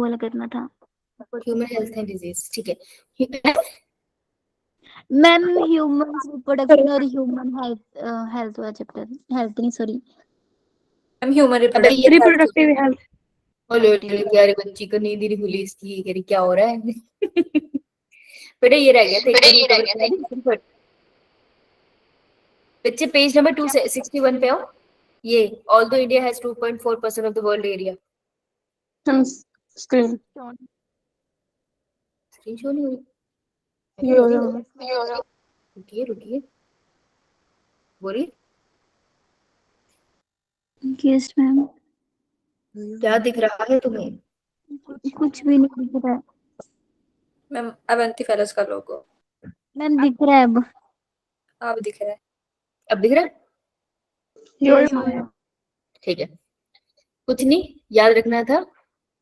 वाला करना था। ह्यूमन हेल्थ एंड डिजीज, ठीक है। मैम ह्यूमन रिप्रोडक्शन और ह्यूमन हेल्थ, हेल्थ वाला चैप्टर, हेल्थ नहीं सॉरी, मैम ह्यूमन अबे ये रिप्रोडक्टिव हेल्थ। बोलो यार, बच्ची को नींद ही नहीं खुली इसकी, ये कह रही क्या हो रहा है। बेटा ये रह गया था, एक बार कवर करा दी। बच्चे पेज नंबर 261 पे आओ। ये although India has 2.4% of the world area. हम स्क्रीन स्क्रीन शो नहीं हो ये हो रहा है। रुकिए रुकिए, बोलिए यस मैम। क्या दिख रहा है तुम्हें? कुछ भी नहीं दिख रहा है मैम अवंती फेलोज का लोगो मैम, दिख रहा है अब। अब दिख रहा है। अब दिख रहा है? Yes ma'am. ठीक है, कुछ नहीं, याद रखना था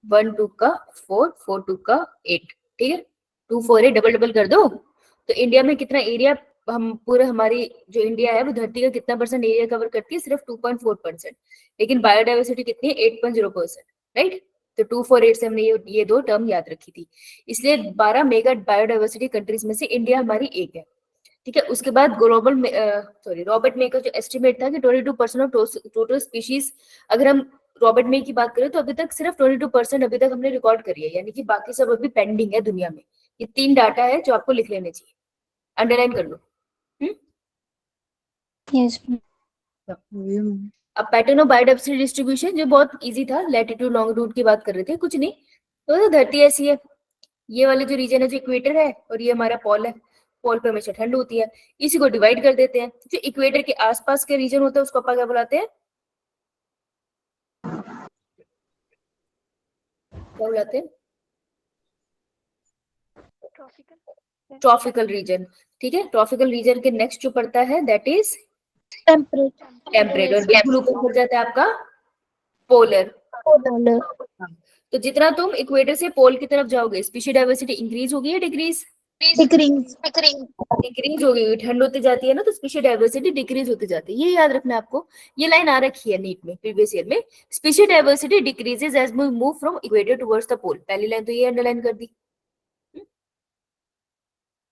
1 2 का 4 4 2 का 8, ठीक है। 2 4 8 डबल डबल कर दो तो इंडिया में कितना एरिया, हम पूरे हमारी जो इंडिया है वो धरती का कितना परसेंट एरिया कवर करती है? सिर्फ 2.4%। लेकिन बायोडाइवर्सिटी कितनी है? 8.0%, राइट। तो 248 से हमने ये दो टर्म याद रखी थी, इसलिए 12 मेगा बायोडाइवर्सिटी कंट्रीज में से इंडिया हमारी एक है, ठीक है। उसके बाद ग्लोबल रॉबर्ट मे का जो एस्टिमेट था कि 22% ऑफ टोटल स्पीशीज, अगर हम रॉबर्ट मे की बात करें तो अभी तक सिर्फ 22% अभी तक हमने रिकॉर्ड करी है, यानी कि बाकी सब अभी पेंडिंग है दुनिया में। ये 3 डाटा है जो आपको लिख लेने चाहिए, अंडरलाइन कर लो। यस अब पैटर्न ऑफ बायोडाइवर्सिटी डिस्ट्रीब्यूशन जो बहुत इजी था, लैटिट्यूड लॉन्गिट्यूड की बात कर रहे थे, कुछ नहीं। तो धरती ऐसी है, ये वाले जो रीजन है जो इक्वेटर है और ये हमारा पोल है, पोल पे हमेशा ठंड होती है। इसी को डिवाइड कर देते हैं, जो इक्वेटर के आसपास के रीजन होता है उसको अपन क्या बुलाते हैं? क्या बुलाते हैं? ट्रॉपिकल रीजन, ठीक है। ट्रॉपिकल रीजन के नेक्स्ट जो पड़ता है दैट इज टेम्परेट, और बिल्कुल ऊपर पड़ जाता है आपका पोलर। तो जितना तुम इक्वेटर से पोल की तरफ जाओगे स्पीशीज डाइवर्सिटी इंक्रीज होगी या डिक्रीज? डिक्रीज हो गई, ठंड होती जाती है ना, तो स्पीशीज डाइवर्सिटी डिक्रीज होती जाती है, ये याद रखना है आपको। ये लाइन आ रखी है नीट में प्रीवियस ईयर में, species diversity decreases as we move from equator towards the pole. पहली लाइन तो ये अंडरलाइन कर दी।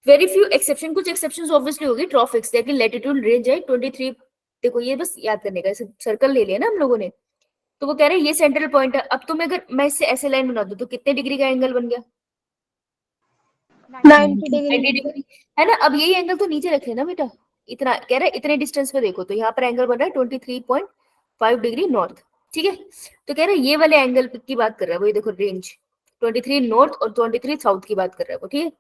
वेरी फ्यू एक्सेप्शन, कुछ एक्सेप्शंस ऑब्वियसली होगी, ट्रॉपिक्स, लेकिन लैटिट्यूड रेंज है 23। देखो ये बस याद करने का, सर्कल ले लिया ना हम लोगों ने, तो वो कह रहे हैं ये सेंट्रल पॉइंट है। अब तुम्हें अगर मैं इससे ऐसे लाइन बना दूं तो कितने डिग्री का एंगल बन गया? 90 डिग्री, है ना। अब यही एंगल तो नीचे रख लेना बेटा, इतना कह रहा है इतने डिस्टेंस पे देखो, तो यहाँ पर एंगल बन रहा है 23.5 डिग्री नॉर्थ, ठीक है। तो कह रहा है ये वाले एंगल की बात कर रहा है वो, ये देखो रेंज 23 नॉर्थ और 23 साउथ की बात कर रहा है वो, ठीक है।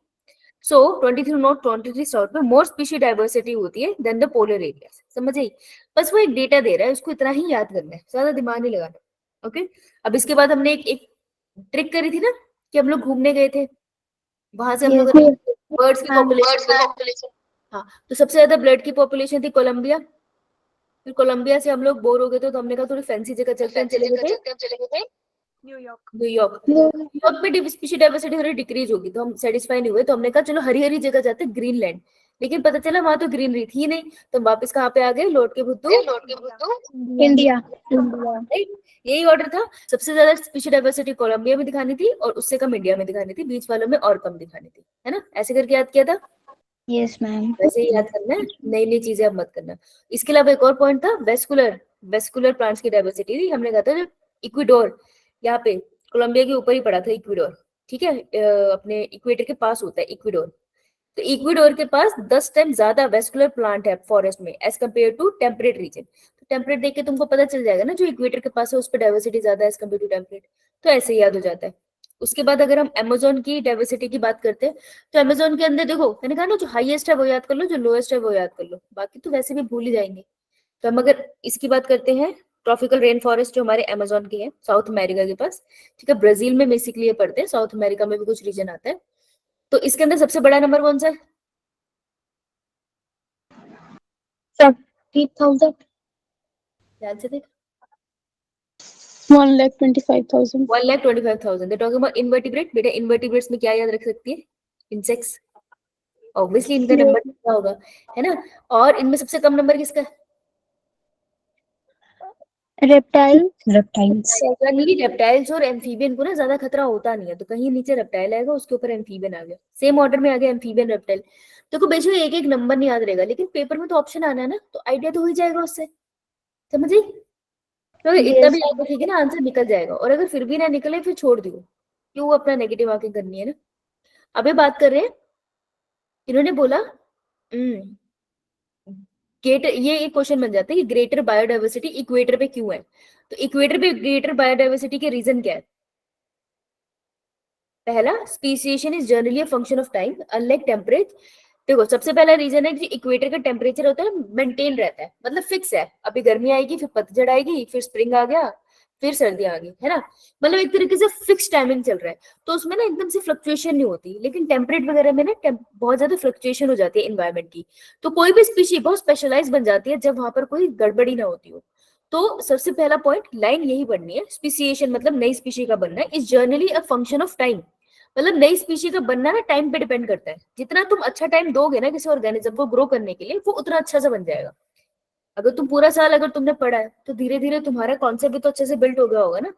सो 23 नॉर्थ 23 साउथ में मोर स्पीशी डाइवर्सिटी होती है देन द पोलर एरिया, समझ आई। बस वो एक डेटा दे रहा है, उसको इतना ही याद करना है, ज्यादा दिमाग नहीं लगाना, ओके। अब इसके बाद हमने एक ट्रिक करी थी ना कि हम लोग घूमने गए थे, वहां से हम लोग बर्ड्स की पॉपुलेशन, हाँ, तो सबसे ज्यादा ब्लड की पॉपुलेशन थी कोलंबिया। फिर कोलंबिया से हम लोग बोर हो गए थे, तो हमने कहा थोड़ी फैंसी जगह चलते हैं, चले गए थे न्यूयॉर्क। न्यूयॉर्क में स्पीशीज डाइवर्सिटी थोड़ी डिक्रीज होगी, तो हम सेटिस्फाई नहीं हुए, तो हमने कहा चलो हरी हरी जगह जाते हैं, ग्रीनलैंड। लेकिन पता चला वहां तो ग्रीनरी थी नहीं, तो वापस कहाँ पे आ गए? लौट के बुद्धू इंडिया। राइट। यही ऑर्डर था, सबसे ज्यादा स्पीशीज डाइवर्सिटी कोलंबिया में दिखानी थी और उससे कम इंडिया में दिखानी थी, बीच वालों में और कम दिखानी थी, है ना। ऐसे करके याद किया था, यस मैम। वैसे ही याद करना है, नई नई चीजें अब मत करना। इसके अलावा एक और पॉइंट था, वेस्कुलर, वेस्कुलर प्लांट्स की डाइवर्सिटी थी, हमने कहा था जो इक्वेडोर, यहाँ पे कोलंबिया के ऊपर ही पड़ा था इक्वेडोर, ठीक है, अपने इक्वेटर के पास होता है इक्वेडोर। तो इक्वेडोर के पास 10 टाइम ज्यादा वेस्कुलर प्लांट है फॉरेस्ट में as compare to temperate region. तो टेम्परेट देख के तुमको पता चल जाएगा ना, जो इक्वेटर के पास है उस पर डाइवर्सिटी ज्यादा है एज कम्पेयर टू टेम्परेट, तो ऐसे ही याद हो जाता है। उसके बाद अगर हम अमेजोन की डाइवर्सिटी की बात करते हैं, तो अमेजोन के अंदर देखो, मैंने कहा ना जो हाईएस्ट है वो याद कर लो, जो लोएस्ट है वो याद कर लो, बाकी तो वैसे भी भूल ही जाएंगे। तो हम अगर इसकी बात करते हैं, ट्रॉपिकल रेन फॉरेस्ट जो हमारे अमेजोन की है साउथ अमेरिका के पास, ठीक है, ब्राजील में बेसिकली ये पड़ते हैं, साउथ अमेरिका में भी कुछ रीजन आता है। तो इसके अंदर सबसे बड़ा नंबर कौन सा है? 30,000। ध्यान से देख, 1,25,000। 1,25,000। They're talking about invertebrate। बेटा इनवर्टिब्रेट्स में क्या याद रख सकती है? इंसेक्ट्स, ऑब्वियसली इनका नंबर कितना होगा, है ना। और इनमें सबसे कम नंबर किसका है? Reptile reptiles. जनरली रेप्टाइल्स और एम्फीबियन को ना ज्यादा खतरा होता नहीं है, तो कहीं नीचे रेप्टाइल आएगा, उसके ऊपर एम्फीबियन आ गया, सेम ऑर्डर में आ गया एम्फीबियन रेप्टाइल। देखो बेशक एक एक नंबर नहीं याद रहेगा, लेकिन पेपर में तो ऑप्शन आना है ना, तो आइडिया तो हो ही जाएगा उससे, समझी? तो इतना भी यस याद रखिएगा ना, आंसर निकल जाएगा। और अगर फिर भी ना निकले फिर छोड़ दियो, क्यों अपना नेगेटिव मार्किंग करनी है ना। अबे बात कर रहे हैं, इन्होंने बोला ग्रेटर, ये एक क्वेश्चन बन जाता है कि ग्रेटर बायोडाइवर्सिटी इक्वेटर पे क्यों है। तो इक्वेटर पे ग्रेटर बायोडाइवर्सिटी के रीजन क्या है? पहला, speciation is generally a function of time unlike temperature. देखो सबसे पहला रीजन है कि इक्वेटर का टेम्परेचर होता है मेंटेन रहता है, मतलब फिक्स है। अभी गर्मी आएगी, फिर पतझड़ आएगी, फिर स्प्रिंग आ गया, फिर सर्दियां आ गई, है ना। मतलब एक तरीके से फिक्स टाइमिंग चल रहा है, तो उसमें ना एकदम से फ्लक्चुएशन नहीं होती। लेकिन टेम्परेट वगैरह में ना बहुत ज्यादा फ्लक्चुएशन हो जाती है इन्वायरमेंट की। तो कोई भी स्पीशी बहुत स्पेशलाइज बन जाती है जब वहां पर कोई गड़बड़ी ना होती हो। तो सबसे पहला पॉइंट लाइन यही बननी है, स्पीसिएशन मतलब नई स्पीशी का बनना is generally a function of time. मतलब नई स्पीशी का बनना ना टाइम पे डिपेंड करता है। जितना तुम अच्छा टाइम दोगे ना किसी ऑर्गेनिज्म को ग्रो करने के लिए, वो उतना अच्छा से बन जाएगा। अगर तुम पूरा साल अगर तुमने पढ़ा है, तो धीरे धीरे तुम्हारा कॉन्सेप्ट भी तो अच्छे से बिल्ड हो गया होगा ना।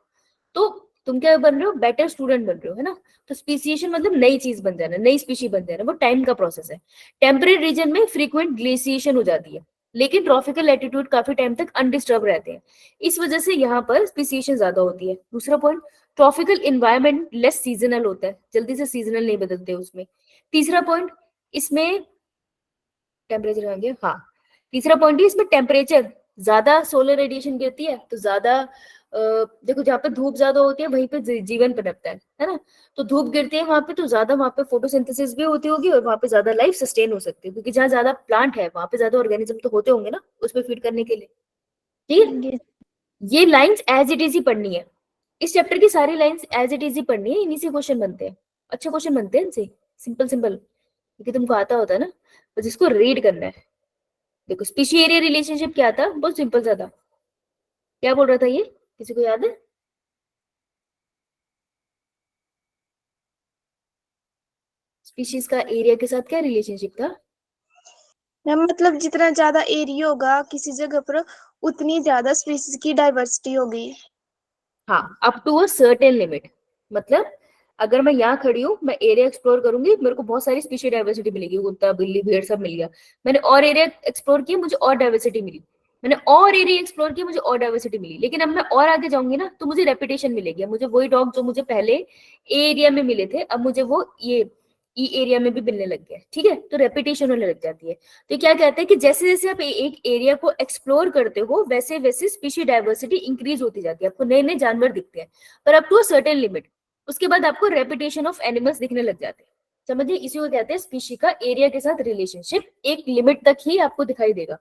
तो तुम क्या बन रहे हो, बेटर स्टूडेंट बन रहे हो, है ना। तो स्पीसिएशन मतलब नई चीज बन जाना, नई स्पीशी बन जाना, वो टाइम का प्रोसेस है। टेम्परेट रीजन में फ्रीक्वेंट ग्लेसिएशन हो जाती है, लेकिन ट्रॉपिकल एटीट्यूड काफी टाइम तक अनडिस्टर्ब रहते हैं, इस वजह से यहाँ पर स्पीसिएशन ज्यादा होती है। दूसरा point, tropical environment less seasonal होता है, जल्दी से सीजनल नहीं बदलते उसमें। तीसरा पॉइंट, इसमें टेम्परेचर आ गया, हाँ। तीसरा पॉइंट है इसमें टेम्परेचर ज्यादा, सोलर रेडिएशन गिरती है तो ज्यादा। देखो जहाँ पे धूप ज्यादा होती है वहीं पे जीवन पनपता है ना। तो धूप गिरती है वहां पे तो ज्यादा, वहां पे फोटोसिंथेसिस भी होती होगी, और वहां पे ज्यादा लाइफ सस्टेन हो सकती है, क्योंकि जहाँ ज्यादा प्लांट है वहां पे ज्यादा ऑर्गेनिज्म तो होते होंगे ना उसमें फीड करने के लिए। ठीक है, यस ये लाइंस एज इट इज ही पढ़नी है। इस चैप्टर की सारी लाइंस एज इट इज ही पढ़नी है, इन्हीं से क्वेश्चन बनते हैं, अच्छे क्वेश्चन बनते हैं इनसे, सिंपल सिंपल, क्योंकि तुमको आता होता है ना, तो जिसको रीड करना है। देखो स्पीशी एरिया रिलेशनशिप क्या था, बहुत सिंपल सा था। क्या बोल रहा था ये, किसी को याद है? स्पीशीज का एरिया के साथ क्या रिलेशनशिप था? मैम मतलब जितना ज्यादा एरिया होगा किसी जगह पर, उतनी ज्यादा स्पीसीज की डाइवर्सिटी होगी। हाँ, up to a certain limit. मतलब अगर मैं यहाँ खड़ी हूँ, मैं एरिया एक्सप्लोर करूंगी, मेरे को बहुत सारी स्पीशी डाइवर्सिटी मिलेगी, कुत्ता बिल्ली भेड़ सब मिल गया। मैंने और एरिया एक्सप्लोर किया, मुझे और डाइवर्सिटी मिली। मैंने और एरिया एक्सप्लोर किया, मुझे और डाइवर्सिटी मिली। लेकिन अब मैं और आगे जाऊंगी ना, तो मुझे रेपिटेशन मिलेगी। अब मुझे वही डॉग जो मुझे पहले ए एरिया में मिले थे, अब मुझे वो ये ई एरिया में भी मिलने लग गया। ठीक है, तो रेपिटेशन होने लग जाती है। तो क्या कहते हैं कि जैसे जैसे आप एक एरिया को एक्सप्लोर करते हो, वैसे वैसे स्पीशी डाइवर्सिटी इंक्रीज होती जाती है, आपको नए नए जानवर दिखते हैं, पर up to a certain limit. उसके बाद आपको रेपिटेशन ऑफ एनिमल्स दिखने लग जाते हैं। समझिए, इसी को कहते हैं स्पीशी का एरिया के साथ रिलेशनशिप। एक लिमिट तक ही आपको दिखाई देगा,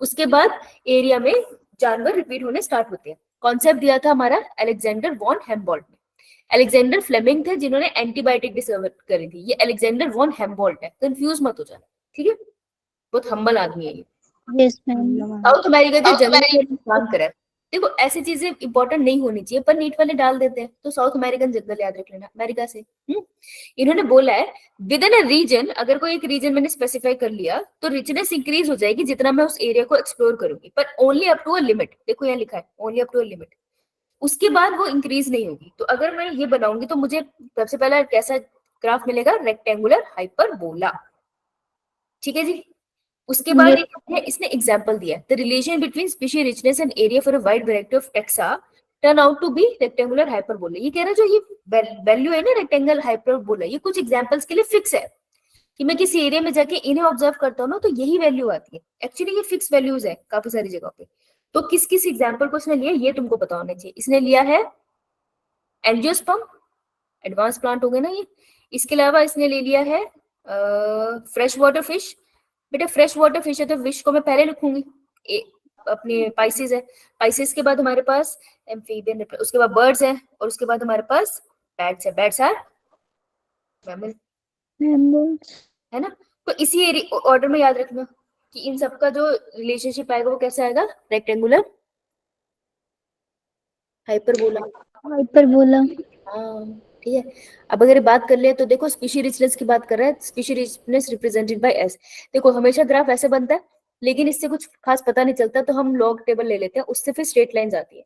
उसके बाद एरिया में जानवर रिपीट होने स्टार्ट होते हैं। कॉन्सेप्ट दिया था हमारा अलेक्जेंडर वॉन हेम्बोल्ट ने। अलेक्जेंडर फ्लेमिंग थे जिन्होंने एंटीबायोटिक डिस्कवर करी थी, ये अलेक्जेंडर वॉन हेम्बोल्ट है, कंफ्यूज मत हो जाना। ठीक है, बहुत हम्बल आदमी है ये। यस मैम साउथ अमेरिका के जंगल में काम करा है। देखो ऐसी चीजें इंपॉर्टेंट नहीं होनी चाहिए, पर नीट वाले डाल देते हैं, तो साउथ अमेरिकन जंगल याद रख लेना, अमेरिका से। इन्होंने बोला है विद इन अ रीजन, अगर कोई एक रीजन मैंने स्पेसिफाई कर लिया, तो रिचनेस इंक्रीज हो जाएगी जितना मैं उस एरिया को एक्सप्लोर करूंगी, पर only up to a limit. देखो यहाँ लिखा है only up to a limit, उसके बाद वो इंक्रीज नहीं होगी। तो अगर मैं ये बनाऊंगी तो मुझे सबसे पहला कैसा ग्राफ मिलेगा, रेक्टेंगुलर हाइपरबोला। ठीक है जी। उसके बाद यस एक है, इसने एग्जांपल दिया है, the relation between species richness and area for a wide variety of taxa turn out to be rectangular hyperbola. ये कह रहा है जो ये वैल्यू है ना रेक्टेंगल हाइपरबोला, ये कुछ एग्जांपल्स के लिए फिक्स है, कि मैं किसी एरिया में जाके इन्हें ऑब्जर्व करता हूँ ना, तो यही वैल्यू आती है। एक्चुअली ये फिक्स वैल्यूज है काफी सारी जगह पे। तो किस किस एग्जाम्पल को इसने लिया ये तुमको पता होना चाहिए। इसने लिया है एंजियोस्पर्म, एडवांस प्लांट हो गए ना ये। इसके अलावा इसने ले लिया है फ्रेश वाटर फिश। बेटा फ्रेश वाटर फिश है तो फिश को मैं पहले लिखूंगी, अपने पाइसेस है। पाइसेस के बाद हमारे पास एम्फीबियन, उसके बाद बर्ड्स है, और उसके बाद हमारे पास बैट्स है। बैट्स आर मैमल, मैम है ना। तो इसी ऑर्डर में याद रखना कि इन सबका जो रिलेशनशिप आएगा वो कैसे आएगा, रेक्टेंगुलर हाइपरबोला। हाइपरबोला हाँ ठीक है। अब अगर बात कर ले तो देखो स्पीशी रिचनेस की बात कर रहा है, species richness represented by S. देखो हमेशा ग्राफ ऐसे बनता है, लेकिन इससे कुछ खास पता नहीं चलता, तो हम लॉग टेबल ले लेते हैं, उससे फिर स्ट्रेट लाइंस आती है,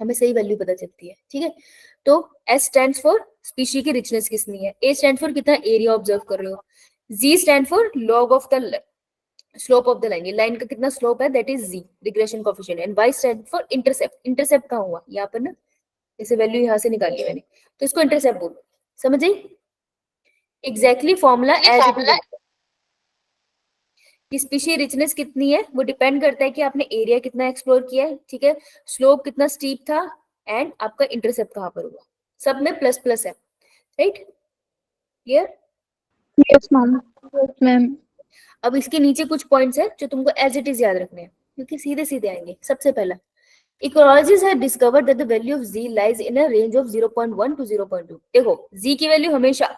हमें सही वैल्यू पता चलती है। ठीक है, तो S स्टैंड्स फॉर स्पीशी की रिचनेस कितनी है, A स्टैंड फॉर कितना एरिया ऑब्जर्व कर रहे हो, Z stand for log of the slope of the line, ये लाइन का कितना स्लोप है, that is Z regression coefficient, and Y stand for intercept, intercept कहाँ हुआ यहाँ पर ना, जैसे वैल्यू यहाँ से निकाली मैंने, तो इसको इंटरसेप्ट बोलो, समझ आई। Exactly formula as it is, कि स्पीशी रिचनेस कितनी है वो डिपेंड करता है कि आपने एरिया कितना एक्सप्लोर किया है, ठीक है, स्लोप कितना स्टीप था, एंड आपका इंटरसेप्ट कहाँ पर हुआ, सब में प्लस प्लस है, right, clear. Yes ma'am, yes ma'am. अब इसके नीचे कुछ पॉइंट्स है जो तुमको एज इट इज याद रखने हैं, क्योंकि सीधे सीधे आएंगे। सबसे पहला, ecologist have discovered that the value of z lies in a range of 0.1 to 0.2। देखो z की वैल्यू हमेशा,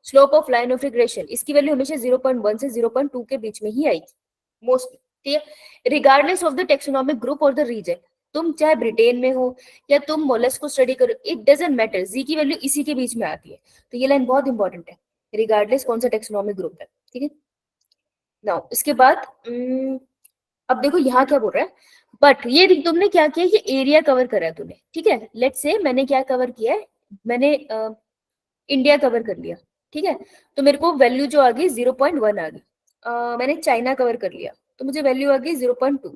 slope of line of regression, इसकी वैल्यू हमेशा 0.1 से 0.2 के बीच में ही आएगी मोस्टली, ठीक है, regardless of the taxonomic group और द रीजन। तुम चाहे ब्रिटेन में हो या तुम मोलस्क को स्टडी करो, इट डजंट मैटर, z की वैल्यू इसी के बीच में आती है। तो ये लाइन बहुत इंपॉर्टेंट है, रिगार्डलेस कौन सा टेक्सोनॉमिक ग्रुप है, ठीक है। नाउ इसके बाद अब देखो यहाँ क्या बोल रहा है, बट ये तुमने क्या किया, ये एरिया कवर करा है तूने, ठीक है, लेट्स से मैंने क्या कवर किया है, मैंने इंडिया कवर कर लिया, ठीक है, तो मेरे को वैल्यू जो आ गई 0.1 आ गई। मैंने चाइना कवर कर लिया, तो मुझे वैल्यू आ गई 0.2।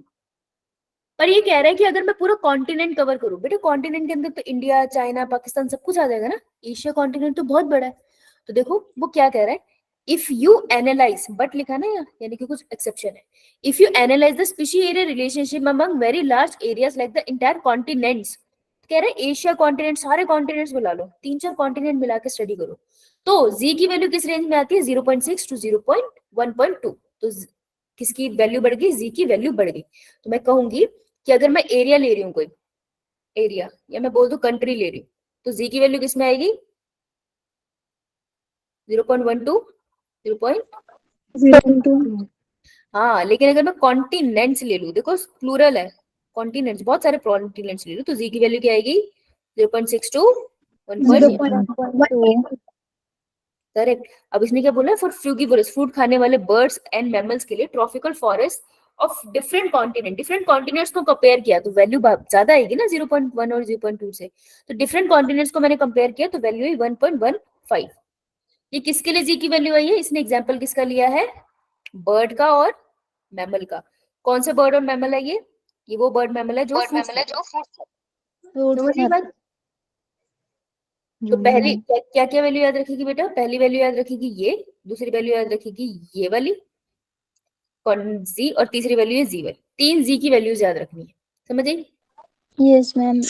पर ये कह रहा है कि अगर मैं पूरा कॉन्टिनेंट कवर करूं, बेटा कॉन्टिनेंट के अंदर तो इंडिया, चाइना, पाकिस्तान सब कुछ आ जाएगा ना, एशिया कॉन्टिनेंट तो बहुत बड़ा है। तो देखो वो क्या कह रहा है, इफ यू एनालाइज, बट लिखा ना यहाँ, यानी कि कुछ एक्सेप्शन है, if you analyse the species area relationship among very large areas like the entire continents, कह रहे हैं एशिया कॉन्टिनेंट, सारे कॉन्टिनेंट्स बुला लो, 3-4 कॉन्टिनेंट मिला के स्टडी करो, तो z की वैल्यू किस रेंज में आती है, 0.6 to 0.1.2। तो किसकी वैल्यू बढ़ गई, z की वैल्यू बढ़ गई। तो मैं कहूंगी कि अगर मैं एरिया ले रही हूँ, कोई एरिया, या मैं बोल दूं कंट्री ले रही हूँ, तो z की वैल्यू किस में आएगी, 0.12, 0. हाँ, लेकिन अगर मैं कॉन्टिनेंट्स ले लूं, देखो प्लूरल है, कॉन्टिनेंट्स, बहुत सारे कॉन्टिनेंट्स ले लूं, तो z की वैल्यू क्या आएगी, 0.6 to 1.2। करेक्ट। अब इसने क्या बोला, फॉर फ्रूगिवोरस, फ्रूट खाने वाले बर्ड्स एंड मैमल्स के लिए tropical forest of different continent, different continents को कंपेयर किया, तो वैल्यू ज्यादा आएगी ना 0.1 और 0.2 से, तो डिफरेंट कॉन्टिनेंट्स को मैंने कंपेयर किया, तो वैल्यू है 1.15। ये किसके लिए जी की वैल्यू आई है, इसने एग्जाम्पल किसका लिया है, बर्ड का और मैमल का। कौन से बर्ड और मैमल है ये वो बर्ड मैमल है जो समझिए बात। तो पहली क्या क्या वैल्यू याद रखेगी बेटा, पहली वैल्यू याद रखेगी ये, दूसरी वैल्यू याद रखेगी ये वाली जी, और तीसरी वैल्यू है जी वाली, 3 जी की वैल्यूज याद रखनी है, समझ आई। Yes ma'am.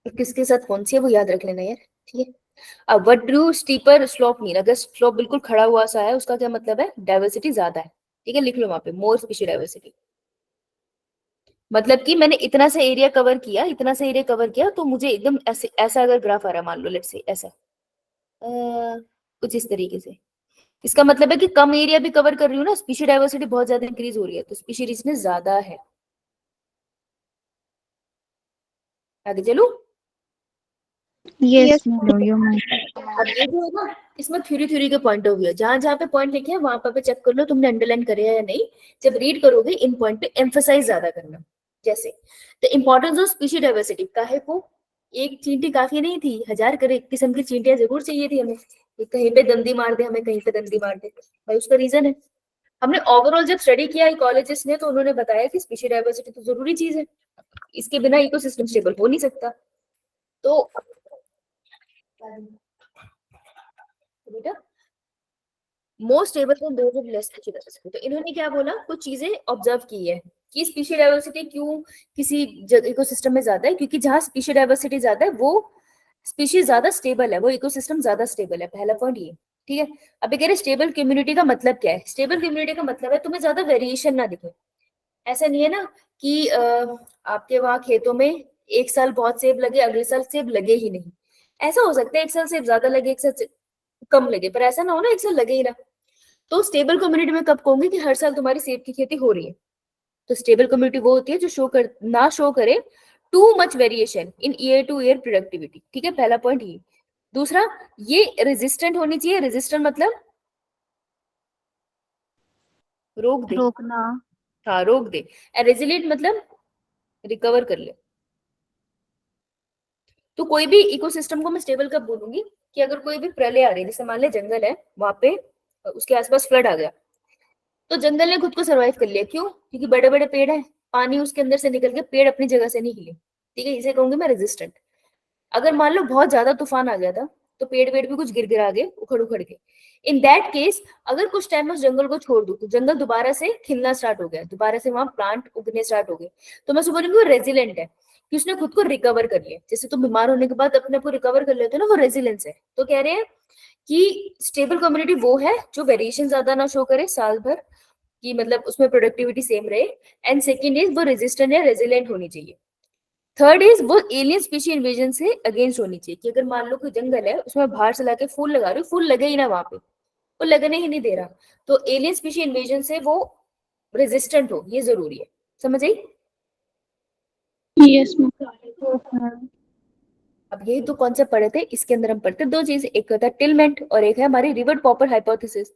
किसके साथ कौन सी है वो याद रख लेना यार, ठीक है। अब what do steeper slope mean, अगर स्लोप बिल्कुल खड़ा हुआ सा है उसका क्या मतलब है, डाइवर्सिटी ज्यादा है, ठीक है, लिख लो वहां पे मोर स्पीशी डाइवर्सिटी, मतलब कि मैंने इतना सा एरिया कवर किया, इतना सा एरिया कवर किया, तो मुझे एकदम ऐसे ऐसा अगर ग्राफ आ रहा है, मान लो लेट्स से ऐसा कुछ इस तरीके से, इसका मतलब है कि कम एरिया भी कवर कर रही हूँ ना, स्पीशी डाइवर्सिटी बहुत ज्यादा इंक्रीज हो रही है, तो स्पीशी रिचनेस ज्यादा है। आगे चलो। Yes Yes. मैम। अब ये जो है ना, इसमें थ्योरी के पॉइंट ऑफ व्यू है, जहां जहां पे पॉइंट लिखे हैं वहां पे चेक कर लो तुमने अंडरलाइन करे है या नहीं, जब रीड करोगे इन पॉइंट पे एम्फसाइज ज्यादा करना। जैसे the importance of species diversity, काहे को एक चींटी काफी नहीं थी, 1000 किस्म की चींटियां जरूर चाहिए थी हमें, कहीं पे दंदी मार दे, हमें कहीं पे दंदी मार दे, भाई उसका रीजन है, हमने ओवरऑल जब स्टडी किया इकोलॉजिस्ट ने, तो उन्होंने बताया कि स्पीशी डाइवर्सिटी तो जरूरी चीज है, इसके बिना इकोसिस्टम स्टेबल हो नहीं सकता। तो बेटा most stable in those of less species diversity, तो इन्होंने क्या बोला, कुछ चीजें ऑब्जर्व की है कि स्पीशी डाइवर्सिटी क्यों किसी इकोसिस्टम में ज्यादा है, क्योंकि जहां स्पीशी डाइवर्सिटी ज्यादा है वो स्पीशीज ज्यादा स्टेबल है, वो इकोसिस्टम ज्यादा स्टेबल है, पहला पॉइंट ये, ठीक है। अब कह रहे स्टेबल कम्युनिटी का मतलब क्या है, स्टेबल कम्युनिटी का मतलब है तुम्हें ज्यादा वेरिएशन ना दिखे, ऐसा नहीं है ना कि आपके वहां खेतों में एक साल बहुत सेब लगे, अगले साल सेब लगे ही नहीं, ऐसा हो सकता है एक साल सेब ज्यादा लगे, एक साल कम लगे, पर ऐसा ना हो ना एक साल लगे ही ना। तो स्टेबल कम्युनिटी में कब कहूंगी कि हर साल तुम्हारी सेब की खेती हो रही है, तो स्टेबल कम्युनिटी वो होती है जो शो करे too much variation in year two year productivity, ठीक है, पहला पॉइंट ये। दूसरा, ये रेजिस्टेंट होनी चाहिए, रेजिस्टेंट मतलब रोक दे, रोकना। हाँ रोक दे। रेजिलिएंट मतलब रिकवर कर ले। तो कोई भी इकोसिस्टम को मैं स्टेबल कब बोलूंगी, कि अगर कोई भी प्रलय आ रही है, जैसे मान ले जंगल है, वहां पे उसके आसपास फ्लड आ गया, तो जंगल ने खुद को सरवाइव कर लिया। क्यों? क्योंकि बड़े बड़े पेड़ हैं, पानी उसके अंदर से निकल के पेड़ अपनी जगह से नहीं हिले। ठीक है, इसे कहूंगी मैं रेजिस्टेंट। अगर मान लो बहुत ज्यादा तूफान आ गया था, तो पेड़ वेड़ भी कुछ गिर गिरा गए, उखड़ उखड़ के। इन दैट केस अगर कुछ टाइम में उस जंगल को छोड़ दूं, तो जंगल दोबारा से खिलना स्टार्ट हो गया, दोबारा से वहां प्लांट उगने स्टार्ट हो गए, तो मैं उसको बोलूंगी वो रेजिलेंट है, कि उसने खुद को रिकवर कर लिया। जैसे तुम बीमार होने के बाद अपने आप को रिकवर कर लेते हो ना, वो रेजिलेंस है। तो कह रहे हैं कि स्टेबल कम्युनिटी वो है जो वेरिएशन ज्यादा ना शो करे साल भर, कि मतलब उसमें प्रोडक्टिविटी सेम रहे। एंड सेकेंड इज वो रेजिस्टेंट या रेजिलेंट होनी चाहिए। थर्ड इज वो एलियन स्पीशी इन्वेजन से अगेंस्ट होनी चाहिए, कि अगर मान लो कोई जंगल है, उसमें बाहर से लाके फूल लगा रहे हो, फूल लगे ही ना वहां पे, वो लगने ही नहीं दे रहा, तो एलियन स्पीशी इन्वेजन से वो रेजिस्टेंट हो, ये जरूरी है। समझ आई? Yes ma'am. अब ये तो कॉन्सेप्ट पढ़े थे, इसके अंदर हम पढ़ते दो चीज, एक होता है टिलमेंट और एक है हमारी रिवर्ट पॉपर हाइपोथेसिस।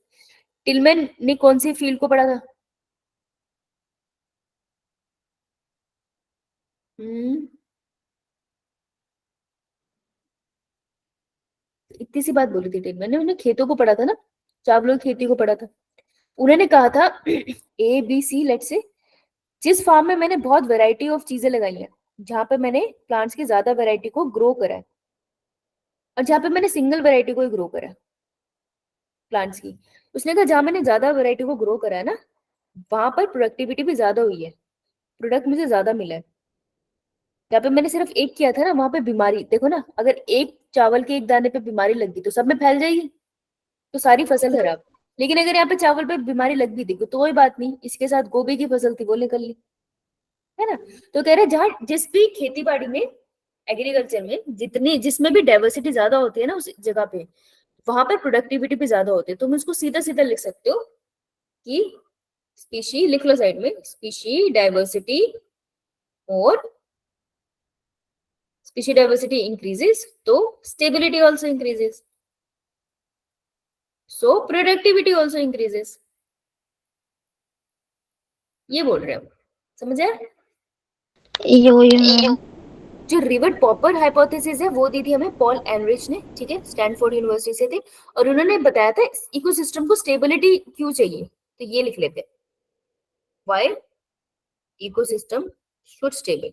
टिलमेंट ने कौन सी फील्ड को पढ़ा था? हम्म, इतनी सी बात बोली थी टिलमेंट ने, उन्हें खेतों को पढ़ा था ना, चावलों की खेती को पढ़ा था। उन्होंने कहा था ए बी सी लेट से, जिस फार्म में मैंने बहुत वैरायटी ऑफ चीजें लगाई हैं, जहां पे मैंने प्लांट्स की ज्यादा वैरायटी को ग्रो करा है, और जहां पे मैंने सिंगल वैरायटी को ग्रो करा है प्लांट्स की, उसने कहा जहां मैंने ज्यादा वैरायटी को ग्रो करा है ना, वहां पर प्रोडक्टिविटी भी ज्यादा हुई है, प्रोडक्ट मुझे ज्यादा मिला है। जहाँ पे मैंने सिर्फ एक किया था ना, वहां पे बीमारी देखो ना, अगर एक चावल के एक दाने पे बीमारी लग गई तो सब में फैल जाएगी, तो सारी फसल खराब। लेकिन अगर यहाँ पे चावल पे बीमारी लग भी देखो तो कोई बात नहीं, इसके साथ गोभी की फसल थी वो निकल ली, है ना। तो कह रहे जहाँ जिस भी खेती बाड़ी में, एग्रीकल्चर में जितनी जिसमें भी डाइवर्सिटी ज्यादा होती है ना उस जगह पे, वहां पर प्रोडक्टिविटी भी ज्यादा होती है। तुम इसको सीधा सीधा लिख सकते हो कि स्पीशी, लिख लो साइड में, स्पीशी डाइवर्सिटी और स्पीशी डाइवर्सिटी इंक्रीजेस तो स्टेबिलिटी ऑल्सो इंक्रीजेस, सो प्रोडक्टिविटी ऑल्सो इंक्रीजेस, ये बोल रहे हो। समझ आया? यो जो रिवर्ट पॉपर हाइपोथेसिस है वो दी थी हमें पॉल एनरिच ने, ठीक है, स्टैनफोर्ड यूनिवर्सिटी से थे, और उन्होंने बताया था इकोसिस्टम को स्टेबिलिटी क्यों चाहिए। तो ये लिख लेते हैं, व्हाई इकोसिस्टम शुड स्टेबल,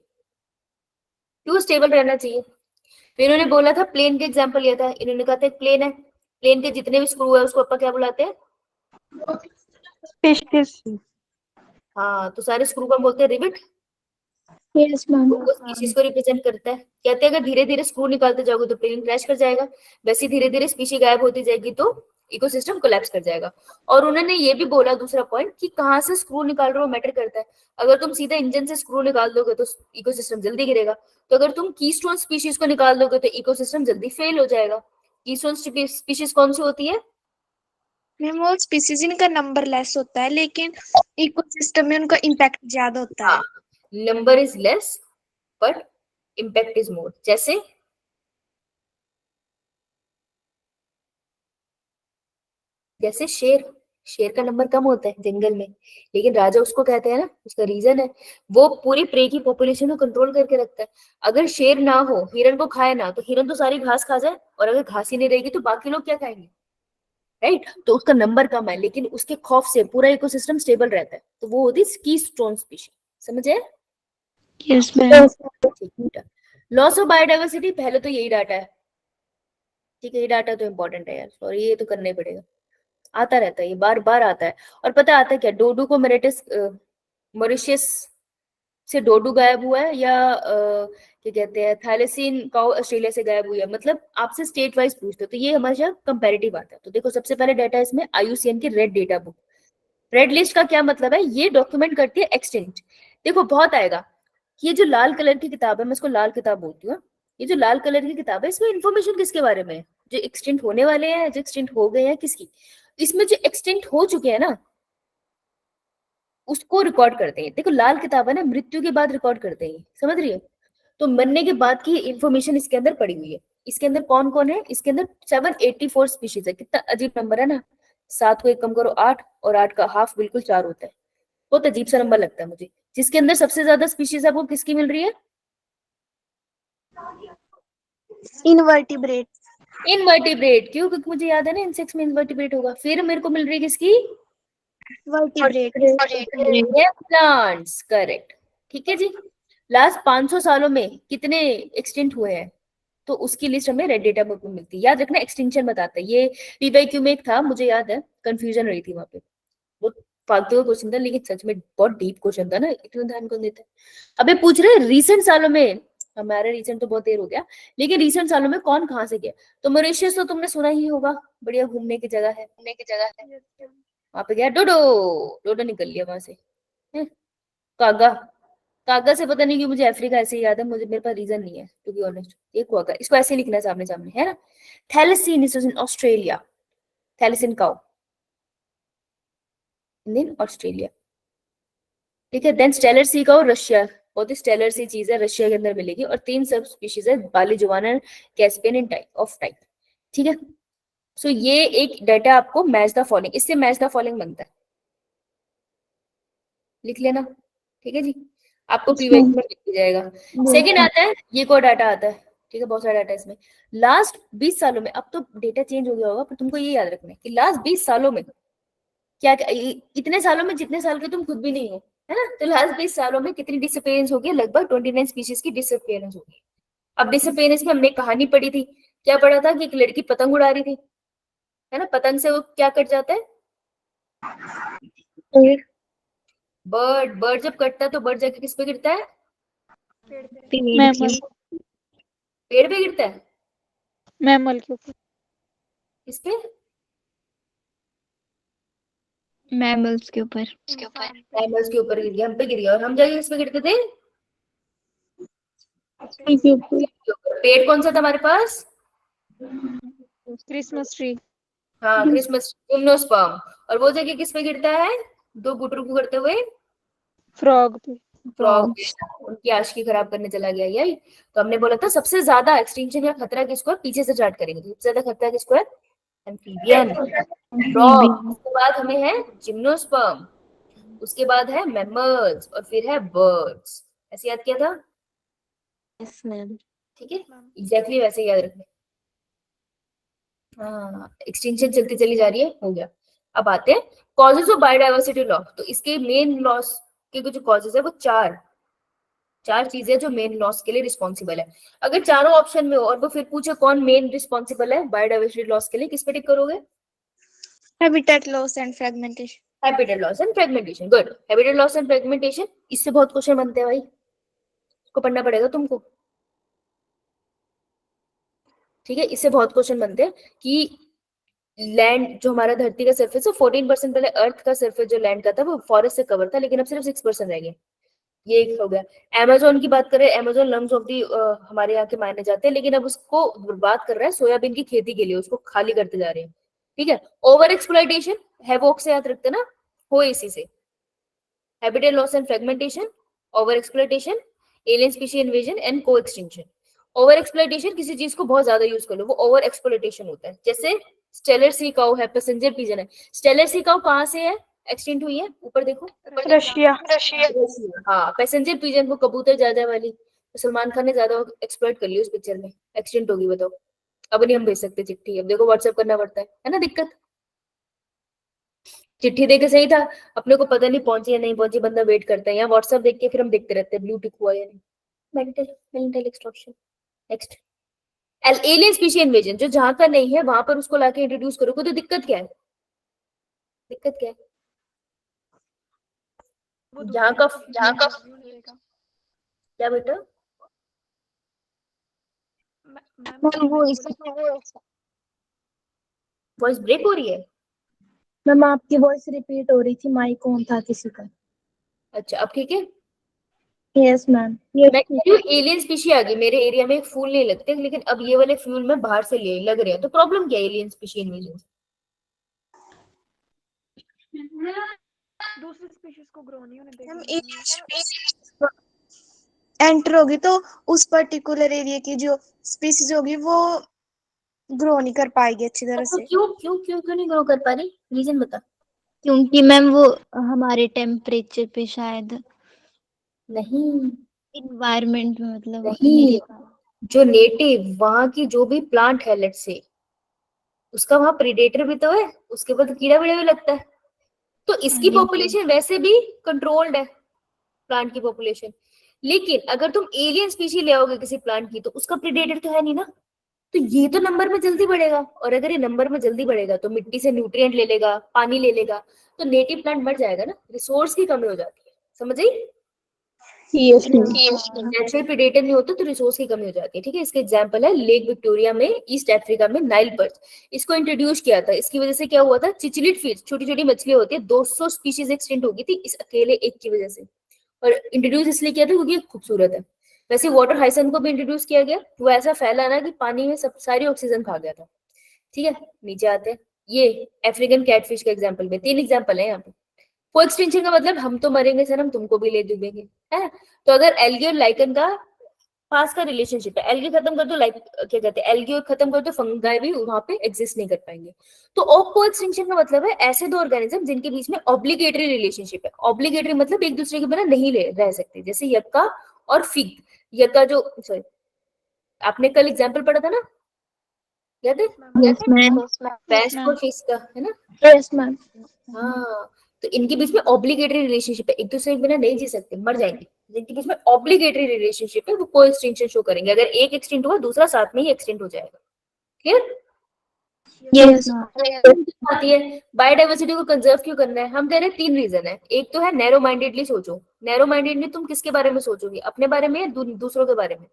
क्यों स्टेबल रहना चाहिए। फिर इन्होंने बोला था, प्लेन के एग्जांपल लिया था, इन्होंने कहा था एक प्लेन है, प्लेन के जितने भी स्क्रू है उसको अपन क्या बुलाते हैं? स्पीशीज। हाँ, तो सारे स्क्रू को हम बोलते हैं रिवेट। Yes ma'am. वो स्पीशीज को रिप्रेजेंट करता है। कहते हैं अगर धीरे धीरे स्क्रू निकालते जाओगे तो प्लेन क्रैश कर जाएगा, वैसे धीरे धीरे स्पीशी गायब होती जाएगी तो इकोसिस्टम कोलैप्स कर जाएगा। और उन्होंने ये भी बोला दूसरा पॉइंट, कि कहाँ से स्क्रू निकाल रहे हो मैटर करता है। अगर तुम सीधा इंजन से स्क्रू निकाल दोगे तो इकोसिस्टम जल्दी गिरेगा, तो अगर तुम कीस्टोन स्पीशीज को निकाल दोगे तो इकोसिस्टम जल्दी फेल हो जाएगा। कीस्टोन स्पीशीज कौन सी होती है? मैम वो स्पीशीज इनका नंबर लेस होता है, लेकिन इकोसिस्टम में उनका इम्पैक्ट ज्यादा होता है। हाँ, number is less but impact is more. जैसे जैसे शेर, शेर का नंबर कम होता है जंगल में, लेकिन राजा उसको कहते हैं ना, उसका रीजन है वो पूरी प्रे की पॉपुलेशन को कंट्रोल करके रखता है। अगर शेर ना हो, हिरन को खाए ना, तो हिरन तो सारी घास खा जाए, और अगर घास ही नहीं रहेगी तो बाकी लोग क्या खाएंगे, राइट। तो उसका नंबर कम है, लेकिन उसके खौफ से पूरा इकोसिस्टम स्टेबल रहता है, तो वो होती है कीस्टोन स्पीशी। समझे? Yes ma'am. Loss of biodiversity, पहले तो यही डाटा है, ठीक है, ये डाटा तो इंपॉर्टेंट है यार, सॉरी ये तो करना ही पड़ेगा, आता रहता है, ये बार बार आता है। और पता है आता है क्या, डोडू को मॉरिशस से डोडू गायब हुआ है, या क्या कहते हैं, थैलेसीन काउ ऑस्ट्रेलिया से गायब हुई है, मतलब आपसे स्टेट वाइज पूछते हो, तो ये हमारे यहाँ कंपैरेटिव आता है। तो देखो सबसे पहले डाटा इसमें आईयूसीएन की red data book. Red list का क्या मतलब है, ये डॉक्यूमेंट करती है एक्सटिंक्ट। देखो बहुत आएगा, ये जो लाल कलर की किताब है, मैं इसको लाल किताब बोलती हूँ, ये जो लाल कलर की किताब है, इसमें इंफॉर्मेशन किसके बारे में है? जो एक्सटिंक्ट होने वाले हैं, जो एक्सटिंक्ट हो गए हैं, किसकी? इसमें जो एक्सटिंक्ट हो चुके हैं ना, उसको रिकॉर्ड करते हैं। देखो लाल किताब है ना, मृत्यु के बाद रिकॉर्ड करते हैं, समझ रही हो? तो मरने के बाद की इंफॉर्मेशन इसके अंदर पड़ी हुई है। इसके अंदर कौन कौन है? इसके अंदर 784 स्पीशीज है, कितना अजीब नंबर है ना, 7 को 1 कम करो 8, और 8 का हाफ बिल्कुल 4 होता है। बहुत अजीब सा नंबर लगता है मुझे। जिसके अंदर सबसे ज्यादा स्पीशीज है वो किसकी मिल रही है? इनवर्टिब्रेट। इनवर्टिब्रेट। क्यों? क्योंकि मुझे याद है ना इंसेक्ट्स में इनवर्टिब्रेट होगा। फिर मेरे को मिल रही है किसकी? वर्टिब्रेट। प्लांट्स। करेक्ट। ठीक है जी। लास्ट 500 सालों में कितने एक्सटिंक्ट हुए हैं, तो उसकी लिस्ट हमें रेड डेटा बुक में मिलती है। याद रखना एक्सटिंक्शन बताता है। ये पीवाईक्यू में एक था, मुझे याद है, कंफ्यूजन रही थी वहां पे। वो फालतू का क्वेश्चन था, लेकिन सच में बहुत डीप क्वेश्चन था ना, इतना ध्यान कौन देता है। अब ये पूछ रहे रिसेंट सालों में, हमारे रिसेंट तो बहुत देर हो गया, लेकिन रिसेंट सालों में कौन कहाँ से गया। तो मॉरिशस तो तुमने सुना ही होगा, बढ़िया घूमने की जगह है। वहां पे गया डोडो। डोडो निकल लिया वहां से। हैं? कागा। कागा से पता नहीं क्यों मुझे अफ्रीका ऐसे ही याद है, मुझे मेरे पास रीजन नहीं है टू बी ऑनेस्ट। ये कागा, इसको ऐसे लिखना है सामने सामने, है ना। Thylacine is in Australia. Thylacine cow in Australia. ठीक है। Then Steller sea cow Russia. बहुत ही स्टेलर सी चीज है, रशिया के अंदर मिलेगी। और 3 सब स्पीशीज है, बालीजुवाना, कैस्पियन इन टाइप ऑफ टाइप। ठीक है। सो ये एक डाटा आपको मैच द फॉलोइंग, इससे मैच द फॉलोइंग बनता है, लिख लेना। ठीक है जी। आपको प्रीवियस में लिख जाएगा। सेकंड आता है, ये कोई डाटा आता है। ठीक है, बहुत सारा डाटा इसमें। लास्ट 20 सालों में, अब तो डेटा चेंज हो गया होगा, पर तुमको ये याद रखना है कि लास्ट 20 सालों में क्या क्या, इतने सालों में जितने साल के तुम खुद भी नहीं हो, है ना। तो लास्ट 20 सालों में कितनी डिसअपियरेंस होगी? लगभग 29 स्पीशीज की डिसअपियरेंस होगी। अब डिसअपियरेंस में हमने कहानी पढ़ी थी, क्या पढ़ा था कि एक लड़की पतंग उड़ा रही थी, है ना। पतंग से वो क्या कट जाता है? बर्ड। बर्ड जब कटता है तो बर्ड जाके किस पे गिरता है? मैमल। पेड़ पे गिरता है। मैमल के ऊपर। किस पे? मैमल्स के ऊपर। एनिमल्स के ऊपर गिर गया, हम पे गिर गया। और हम जाके किस पे गिरते थे? के ऊपर। पेड़ कौन सा था हमारे पास? Christmas tree. हाँ, क्रिसमस जिम्नोस्पर्म। और वो जगह किस पे गिरता है? दो गुटरू करते हुए फ्रॉग पे। फ्रॉग। उनकी आशिकी खराब करने चला गया। यही तो हमने बोला था, सबसे ज्यादा एक्सटिंक्शन या खतरा किसको है, पीछे से स्टार्ट करेंगे। सबसे ज्यादा खतरा किसको है? Amphibian, frog. उसके बाद हमें है जिम्नोस्पर्म, उसके बाद है मैमल्स, और फिर है बर्ड्स। ऐसे याद किया था। Yes ma'am. ठीक है, एग्जैक्टली वैसे ही याद रखना। हाँ, एक्सटिंक्शन चलती चली जा रही है, हो गया। अब आते हैं कॉजेज ऑफ बायोडाइवर्सिटी लॉस। तो इसके मेन लॉस के जो कॉजेज है वो चार चार चीजें जो मेन लॉस के लिए रिस्पॉन्सिबल है। अगर चारों ऑप्शन में हो और वो फिर पूछे कौन मेन रिस्पॉन्सिबल है बायोडाइवर्सिटी लॉस के लिए, किस पे टिक करोगे? Habitat loss and fragmentation. Habitat loss and fragmentation. Good. Habitat loss and fragmentation, इससे बहुत क्वेश्चन बनते हैं भाई, इसको पढ़ना पड़ेगा तुमको। ठीक है, इससे बहुत क्वेश्चन बनते हैं कि लैंड जो हमारा धरती का सरफेस है, 14% पहले अर्थ का सरफेस जो लैंड का था वो फॉरेस्ट से कवर था, लेकिन अब सिर्फ 6% रह गया। ये एक हो गया। अमेजोन की बात करें, अमेजोन लंग्स ऑफ दी हमारे यहाँ के माने जाते हैं, लेकिन अब उसको बर्बाद कर रहा है सोयाबीन की खेती के लिए, उसको खाली करते जा रहे हैं। ठीक है। ओवर एक्सप्लॉइटेशन है, वो से याद रखते ना, हो इसी से। Habitat loss and fragmentation, over exploitation, alien species invasion and को एक्सटिंक्शन। ओवर एक्सप्लॉइटेशन, किसी चीज को बहुत ज्यादा यूज कर लो, वो ओवर एक्सप्लॉइटेशन होता है। जैसे स्टेलर सी काउ है, पैसेंजर पिजन है। स्टेलर सी काउ कहाँ से है, एक्सटिंक्ट हुई है? ऊपर देखो, रशिया। हाँ, पैसेंजर पिजन, वो कबूतर ज्यादा वाली, तो सलमान खान ने ज्यादा एक्सप्लॉइट कर ली उस पिक्चर में, एक्सीडेंट होगी। बताओ, अब नहीं हम भेज सकते चिट्ठी, अब देखो व्हाट्सएप करना पड़ता है ना, दिक्कत। चिट्ठी देके सही था, अपने को पता नहीं पहुंची या नहीं पहुंची, बंदा वेट करता है। यहाँ व्हाट्सएप देख के फिर हम देखते रहते हैं ब्लू टिक हुआ या नहीं। Mental mental extortion. Next, alien species invasion, जो जहां का नहीं है वहां पर उसको लाके इंट्रोड्यूस करोगे तो दिक्कत क्या है? दिक्कत क्या है? जहाँ का क्या बेटा? वो इस वॉइस ब्रेक हो रही है। मैम आपकी वॉइस रिपीट हो रही थी, माइक ऑन था किसी का। अच्छा, अब ठीक है। Yes ma'am. मैं कह रही हूँ एलियन स्पीशी आ गई मेरे एरिया में, फूल नहीं लगते, लेकिन अब ये वाले फूल में बाहर से ले लग रहे हैं, तो प्रॉब्लम क्या है एलियन स्पीशी इन्वेजन? दूसरी स्पीशीज को ग्रो नहीं होने देंगे। एंटर होगी तो उस पर्टिकुलर एरिया की जो स्पीसीज होगी वो ग्रो नहीं कर पाएगी अच्छी तरह तो से। क्यों नहीं ग्रो कर पा रही, रीजन बता। क्योंकि मैम वो हमारे टेम्परेचर पे शायद, नहीं इन्वायरमेंट में मतलब नहीं नहीं, रह पा रहा। जो नेटिव वहां की जो भी प्लांट है लेट्स से, उसका वहां प्रीडेटर भी तो है, उसके बाद कीड़ा वीड़ा भी लगता है। तो इसकी जी पॉपुलेशन वैसे भी कंट्रोल्ड है, प्लांट की पॉपुलेशन। लेकिन अगर तुम एलियन स्पीशीज ले आओगे किसी प्लांट की, तो उसका प्रीडेटर तो है नहीं ना, तो ये तो नंबर में जल्दी बढ़ेगा। और अगर ये नंबर में जल्दी बढ़ेगा तो मिट्टी से न्यूट्रिएंट ले लेगा, पानी ले लेगा, तो नेटिव प्लांट मर जाएगा ना, रिसोर्स की कमी हो जाती है। समझ आई? Yes ma'am. नेचुरल प्रेडेटर नहीं होता तो रिसोर्स की कमी हो जाती है। ठीक है, इसका एग्जांपल है लेक विक्टोरिया में, ईस्ट अफ्रीका में नाइल पर्च। इसको इंट्रोड्यूस किया था, इसकी वजह से क्या हुआ था, चिचलिड फिश, छोटी छोटी मछली होती है, 200 स्पीशीज एक्सटिंक्ट हो गई थी इस अकेले एक की वजह से। और इंट्रोड्यूस इसलिए किया था क्योंकि ये खूबसूरत है। वैसे वाटर हाइसेंथ को भी इंट्रोड्यूस किया गया, वो ऐसा फैला ना कि पानी में सब सारी ऑक्सीजन खा गया था। ठीक है, नीचे आते हैं। ये अफ्रीकन कैटफिश का एग्जाम्पल में 3 एग्जाम्पल है यहाँ पे। को एक्सटिंक्शन का मतलब हम तो मरेंगे सर, हम तुमको भी ले डूबेंगे, है। तो अगर एल्गी और लाइकन का पास का रिलेशनशिप है, एल्गी खत्म कर दो, लाइक क्या कहते हैं, एल्गी खत्म कर दो, फंगाई भी वहां पे एग्जिस्ट नहीं कर पाएंगे। तो को एक्सटिंक्शन का मतलब है ऐसे दो ऑर्गेनिज्म जिनके बीच में ऑब्लिगेटरी रिलेशनशिप है। ऑब्लिगेटरी मतलब एक दूसरे के बिना नहीं रह सकते, जैसे यक्का और फिग। यक्का जो, सॉरी, आपने कल एग्जाम्पल पढ़ा था ना, याद है? Yes ma'am. बेस्ट और फिश का, है ना? Yes ma'am. हाँ, तो इनके बीच में ऑब्लिगेटरी रिलेशनशिप है, एक दूसरे के बिना नहीं जी सकते, मर जाएंगे। जिनके बीच में ऑब्लिगेटरी रिलेशनशिप है वो को एक्सटेंशन शो करेंगे, अगर एक एक्सटेंट हुआ दूसरा साथ में ही एक्सटेंट हो जाएगा। क्लियर? यस आती है बायोडाइवर्सिटी को कंजर्व क्यों करना है, हम कह रहे हैं 3 रीजन है। एक तो है नैरो माइंडेडली सोचो। नैरो माइंडेडली तुम किसके बारे में सोचोगे, अपने बारे में या दूसरों के बारे में?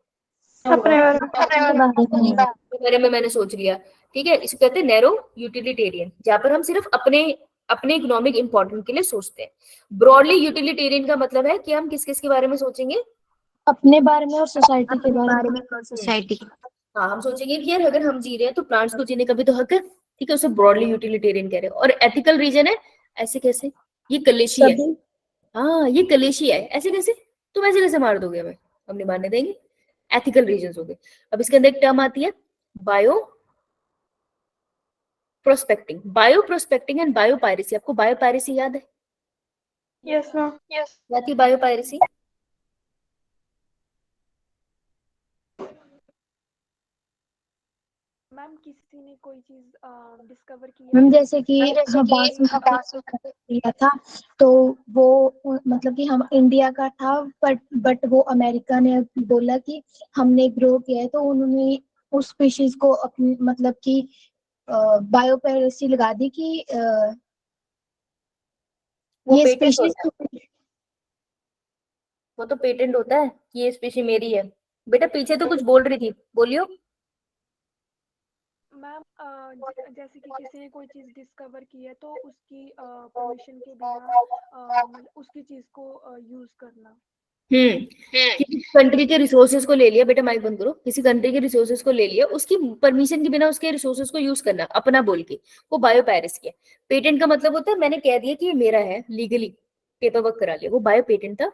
अपने बारे में। के बारे में मैंने सोच लिया। ठीक है, इसको कहते हैं नैरो यूटिलिटेरियन, जहां पर हम सिर्फ अपने अपने इकोनॉमिक इंपॉर्टेंट के लिए सोचते हैं। ब्रॉडली यूटिलिटेरियन का मतलब है कि हम किस किस के बारे में सोचेंगे, अपने बारे में और सोसाइटी के अपने बारे बारे में। में और सोसाइटी। हाँ, हम सोचेंगे कि यार अगर हम जी रहे हैं तो प्लांट्स को जीने का भी तो हक है। ठीक है, उसे ब्रॉडली यूटिलिटेरियन कह रहे हैं। और एथिकल रीजन है, ऐसे कैसे, ये कलेशी है। सभी। हाँ, ये कलेशी है, ऐसे कैसे, तुम ऐसे कैसे मार दोगे हमें, हम नहीं मारने देंगे। एथिकल रीजन हो गए। अब इसके अंदर एक टर्म आती है bio prospecting. Bio prospecting and bio piracy. आपको बायो पायरेसी याद है? Yes ma'am. क्या थी बायो पायरेसी? मैम किसी ने कोई चीज डिस्कवर की मैम है, जैसे कि जैसे बांस कि किया था, तो वो मतलब कि हम इंडिया का था, बट वो अमेरिका ने बोला कि हमने ग्रो किया है, तो उन्होंने उस स्पीशीज को अपनी मतलब कि बायोपेरेसी लगा दी कि वो ये पेटेंट स्पीशीज। होता है, वो तो पेटेंट होता है कि ये स्पीशी मेरी है। बेटा पीछे तो कुछ बोल रही थी, बोलियो। मैम जैसे कि किसी ने कोई चीज डिस्कवर की है तो उसकी परमिशन के बिना मतलब उसकी चीज को यूज करना। किसी कंट्री के रिसोर्सेज को ले लिया, बेटा माइक बंद करो, किसी कंट्री के रिसोर्सेज को ले लिया, उसकी परमिशन के बिना उसके रिसोर्सेज को यूज करना अपना बोल के, वो बायो पायरेसी है। पेटेंट का मतलब होता है मैंने कह दिया कि ये मेरा है, लीगली पेपर वर्क करा लिया, वो बायो पेटेंट था।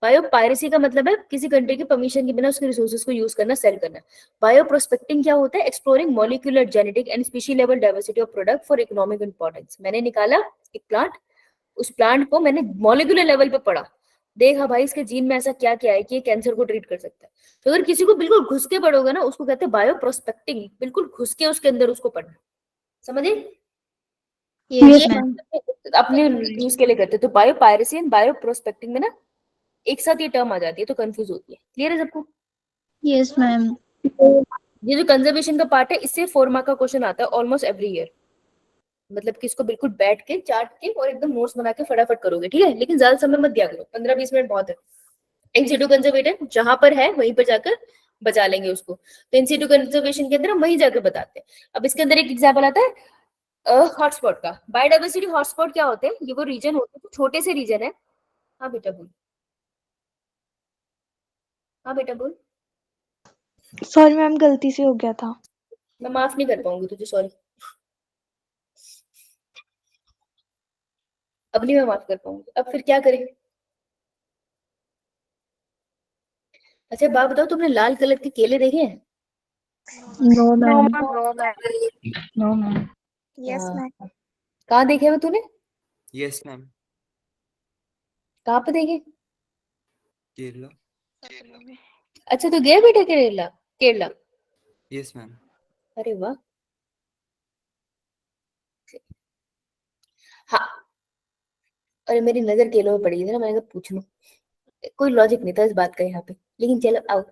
बायो पायरेसी का मतलब है किसी कंट्री के परमिशन के बिना उसके रिसोर्सेज को यूज करना, सेल करना। बायो प्रोस्पेक्टिंग क्या होता है, exploring molecular genetic and species level diversity of product for economic importance. मैंने निकाला एक प्लांट, उस प्लांट को मैंने मॉलिक्यूलर लेवल पे पढ़ा, देखा भाई इसके जीन में ऐसा क्या क्या है कि ये कैंसर को ट्रीट कर सकता है। तो अगर किसी को बिल्कुल घुस के पढ़ोगे ना, उसको कहते हैं बायो प्रोस्पेक्टिंग, बिल्कुल घुस के उसके अंदर उसको पढ़ना। समझे? यस ये मैम। अपने यूज के लिए करते हैं। तो bio piracy and bio prospecting में ना एक साथ ये टर्म आ जाती है, तो कंफ्यूज होती है। क्लियर है सबको? Yes ma'am. ये जो कंजर्वेशन का पार्ट है, इससे 4 मार्क का क्वेश्चन आता है ऑलमोस्ट एवरी ईयर। मतलब कि इसको बिल्कुल बैठ के चाट के और एकदम नोट्स बना के फटाफट करोगे। ठीक है, लेकिन ज्यादा समय मत दिया करो, 15-20 मिनट बहुत है। इंसिटू कंजर्वेटर जहां पर है वहीं पर जाकर बचा लेंगे उसको। तो इंसिटू कंजर्वेशन के अंदर हम वहीं जाकर बताते हैं। अब इसके अंदर एक एग्जाम्पल आता है हॉटस्पॉट का। बायोडाइवर्सिटी हॉटस्पॉट क्या होते हैं, ये वो रीजन होते हैं, छोटे से रीजन है। हाँ बेटा बोल, हाँ बेटा बोल। सॉरी मैम गलती से हो गया था। मैं माफ नहीं कर पाऊंगी तुझे, सॉरी। अब नहीं मैं माफ कर पाऊंगी, अब फिर क्या करें? अच्छा बात बताओ, तुमने लाल कलर के केले देखे हैं? No no ma'am. Ma'am. No ma'am. Yes ma'am. कहाँ देखे वो तूने? Yes ma'am. कहाँ पे देखे? केरला। सपने में। अच्छा तो गया बेटा केरला? Kerala, yes ma'am. अरे वाह। हाँ, अरे मेरी नजर केरला में पड़ी थी ना, मैंने कहा पूछ लूं, कोई लॉजिक नहीं था इस बात का यहाँ पे, लेकिन चलो आओ।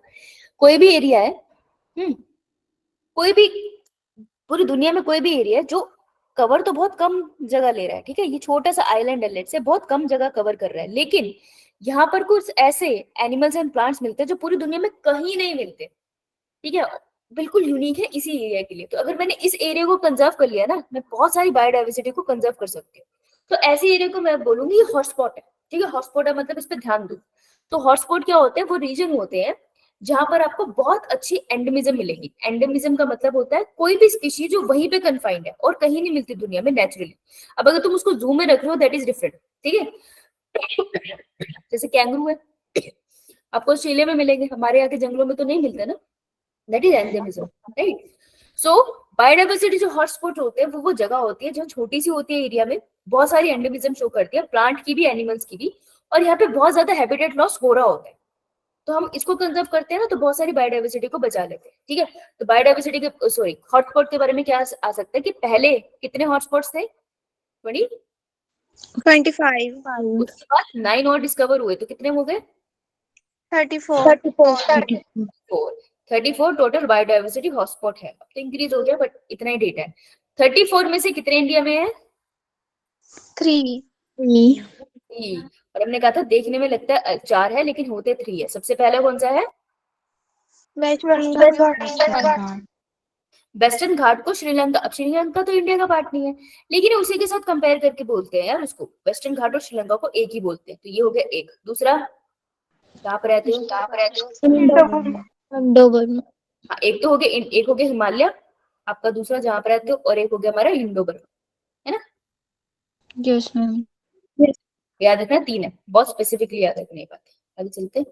कोई भी एरिया है, कोई भी, पूरी दुनिया में कोई भी एरिया है जो कवर तो बहुत कम जगह ले रहा है, ठीक है, ये छोटा सा आइलैंड है, लेट से बहुत कम जगह कवर कर रहा है, लेकिन यहाँ पर कुछ ऐसे एनिमल्स एंड प्लांट्स मिलते हैं जो पूरी दुनिया में कहीं नहीं मिलते, ठीक है, बिल्कुल यूनिक है इसी एरिया के लिए। तो अगर मैंने इस एरिया को कंजर्व कर लिया ना, मैं बहुत सारी बायोडाइवर्सिटी को कंजर्व कर सकती हूँ। तो ऐसे एरिया को मैं बोलूंगी हॉटस्पॉट है, ठीक है, हॉटस्पॉट है मतलब इस पर ध्यान दो। तो हॉटस्पॉट क्या होते हैं? वो रीजन होते हैं जहां पर आपको बहुत अच्छी एंडेमिज्म मिलेगी। एंडेमिज्म का मतलब होता है कोई भी स्पीशीज जो वहीं पे कन्फाइंड है और कहीं नहीं मिलती दुनिया में नेचुरली। अब अगर तुम उसको जू में रख रहे हो दैट इज डिफरेंट, ठीक है। जैसे कैंगरू है, आपको ऑस्ट्रेलिया में मिलेंगे, हमारे यहाँ के जंगलों में तो नहीं मिलते ना, that is endemism, right. So biodiversity जो हॉटस्पॉट होते हैं वो जगह होती है जो छोटी सी होती है, एरिया में बहुत सारी एंडेमिज्म शो करती है, प्लांट की भी एनिमल्स की भी, और यहाँ पे बहुत ज्यादा हैबिटेट लॉस हो रहा होता है। तो हम इसको कंजर्व करते हैं ना, तो बहुत सारी बायोडाइवर्सिटी को बचा लेते हैं, ठीक है। तो बायोडाइवर्सिटी के सॉरी हॉटस्पॉट के बारे में क्या आ सकता है कि पहले कितने हॉटस्पॉट्स थे? 20, 25, उसके बाद 9 और डिस्कवर हुए, तो कितने हो गए? 34। 34 टोटल बायोडाइवर्सिटी हॉटस्पॉट है। अब तो इंक्रीज हो गया बट इतना ही डेटा है। 34 में से कितने इंडिया में है? 3। और हमने कहा था देखने में लगता है 4 है लेकिन होते 3 है। सबसे पहले कौन सा है? वेस्टर्न घाट को श्रीलंका, अब श्रीलंका तो इंडिया का पार्ट नहीं है, लेकिन उसी के साथ कंपेयर करके बोलते हैं यार उसको, वेस्टर्न घाट और श्रीलंका को एक ही बोलते हैं। तो ये हो गया एक। दूसरा, कहाँ पर रहते हो? अंडोवर में। हाँ, एक तो हो गया, एक हो गया हिमालय आपका, दूसरा जहाँ पर रहते हो, और एक हो गया हमारा इंडो बर्फ, है ना? Yes ma'am. याद रखना 3 है, बहुत स्पेसिफिकली याद रखने की बात है। आगे चलते हैं।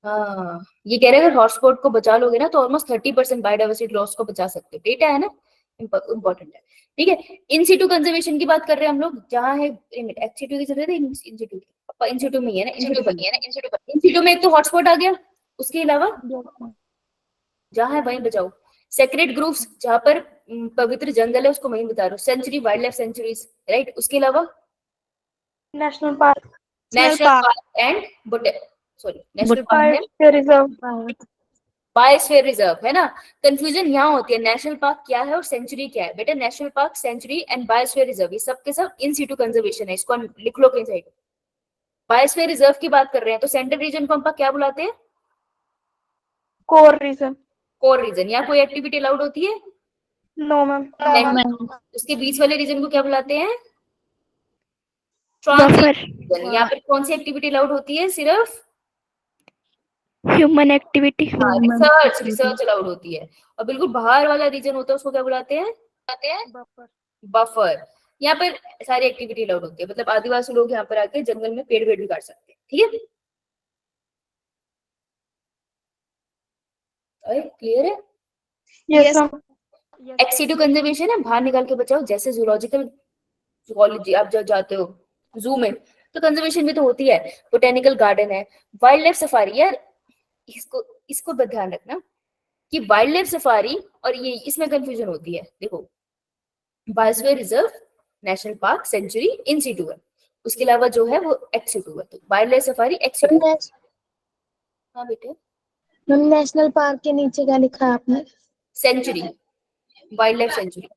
हाँ, ये कह रहे हैं अगर हॉटस्पॉट को बचा लोगे ना तो ऑलमोस्ट 30% बायोडाइवर्सिटी लॉस को बचा सकते हो। डेटा है ना, इंपॉर्टेंट है, ठीक है। इन सिटू कंजर्वेशन की बात कर रहे हैं हम लोग, जहाँ है एक्स सिटू की जरूरत है, इन सिटू की, इन सिटू में ही है ना, इन सिटू में एक तो हॉटस्पॉट आ गया, उसके अलावा जहाँ है वहीं बचाओ। सेक्रेट ग्रुप्स जहाँ पर पवित्र जंगल है उसको वहीं बता रहा हूँ। Sanctuary, wildlife sanctuaries, right. उसके अलावा national park. National park and sorry national park biosphere reserve. Biosphere reserve, है ना। कंफ्यूजन यहाँ होती है, नेशनल पार्क क्या है और सेंचुरी क्या है। बेटा national park, sanctuary and biosphere reserve ये सब के सब इन सिटू कंजर्वेशन है, इसको लिख लो कहीं साइड। बायोस्फीयर रिजर्व की बात कर रहे हैं तो सेंट्रल रीजन को हम क्या बुलाते हैं? Core region. Core region. यहाँ कोई एक्टिविटी अलाउड होती है? No ma'am. उसके बीच वाले रीजन को क्या बुलाते हैं? बफर। यहाँ पर कौन सी एक्टिविटी अलाउड होती है? सिर्फ ह्यूमन एक्टिविटी। रिसर्च अलाउड होती है। और बिल्कुल बाहर वाला रीजन होता है उसको क्या बुलाते हैं? बफर। बफर। यहाँ पर सारी एक्टिविटी अलाउड होती है, मतलब आदिवासी लोग यहाँ पर आके जंगल में पेड़ वेड़ भी काट सकते हैं, ठीक है। क्लियर है? यस। एक्सीटू कंजर्वेशन है, बाहर निकाल के बचाओ। जैसे जूलॉजिकल जूलॉजी आप जब जाते हो जू में तो कंजर्वेशन भी तो होती है। बोटेनिकल गार्डन है, वाइल्ड लाइफ सफारी। यार इसको इसको ध्यान रखना कि वाइल्ड लाइफ सफारी और ये इसमें कंफ्यूजन होती है। देखो biosphere reserve, national park, sanctuary in situ है, उसके अलावा जो है वो एक्स सिटू है। तो wild life safari ex situ. हाँ बेटे। मैम नेशनल पार्क के नीचे क्या लिखा है आपने? Sanctuary, wildlife sanctuary.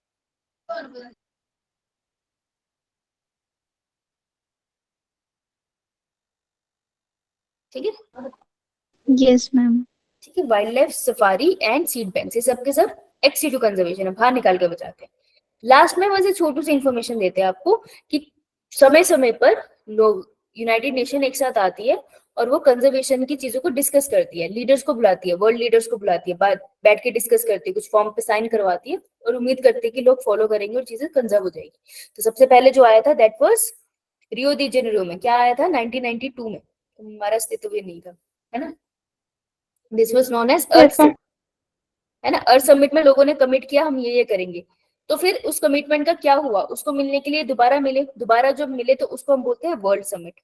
ठीक है। Yes ma'am. ठीक है, wildlife safari and seed bank ये सब के सब एक्स सिटू कंजर्वेशन है, बाहर निकाल के बचाते हैं। लास्ट में वैसे छोटू सी इंफॉर्मेशन देते हैं आपको कि समय समय पर लोग यूनाइटेड नेशन एक साथ आती है और वो कंजर्वेशन की चीजों को डिस्कस करती है, लीडर्स को बुलाती है, वर्ल्ड लीडर्स को बुलाती है, बैठ के डिस्कस करती है, कुछ फॉर्म पे साइन करवाती है और उम्मीद करती है कि लोग फॉलो करेंगे और चीजें कंजर्व हो जाएगी। तो सबसे पहले जो आया था that was Rio the Janeiro में। क्या आया था? 1992 में। तो हमारा अस्तित्व भी नहीं था, है ना। This was known as earth है ना। अर्थ समिट में लोगों ने कमिट किया हम ये करेंगे, तो फिर उस कमिटमेंट का क्या हुआ, उसको मिलने के लिए दोबारा मिले, दोबारा जब मिले तो उसको हम बोलते हैं वर्ल्ड समिट।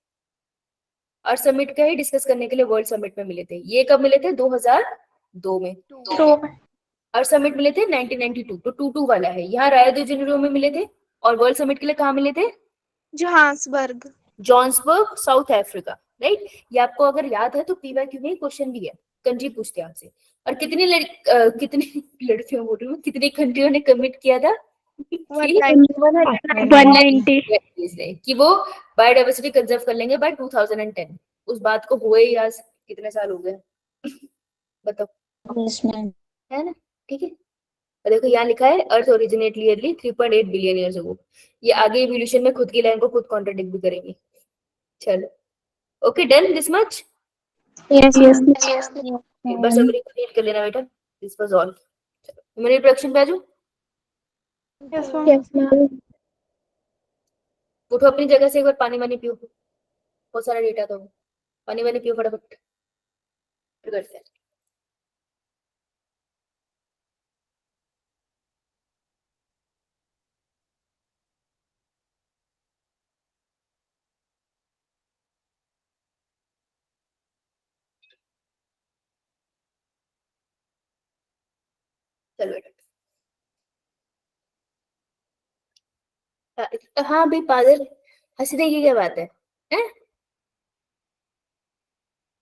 अर्थ समिट का ही डिस्कस करने के लिए वर्ल्ड समिट में मिले थे। ये कब मिले थे? 2002 में। तो अर्थ समिट मिले थे 1992, तो 22 वाला है। यहाँ रायो डी जेनेरो में मिले थे, और वर्ल्ड समिट के लिए कहाँ मिले थे? जोहान्सबर्ग। जॉन्सबर्ग, south Africa, right. ये आपको अगर याद है तो पीवाईक्यू में क्वेश्चन भी है, कंट्री पूछते हैं आपसे। और कितनी कितनी लड़कियों बोल रही हूँ, कितनी कंट्रियों ने कमिट किया था 190 कि वो बायोडाइवर्सिटी कंजर्व कर लेंगे बाय 2010। उस बात को हुए ही आज कितने साल हो गए बताओ, है ना। ठीक है, और देखो यहाँ लिखा है earth originate early 3.8 billion years ago. ये आगे इवोल्यूशन में खुद की लाइन को खुद कॉन्ट्रडिक्ट भी करेंगे। चलो, okay, done this much. Yes Yes, एक बार समरी कंप्लीट कर लेना बेटा, दिस वाज ऑल। चलो मेरे प्रोडक्शन पे आ जाओ। Yes yes, ma'am. उठो अपनी जगह से, एक बार पानी वानी पियो, बहुत सारा डेटा था वो। पानी वानी पियो फटाफट, फिर करते हैं। चलो बेटा, हाँ भाई पागल, हंसने की क्या बात है, हैं?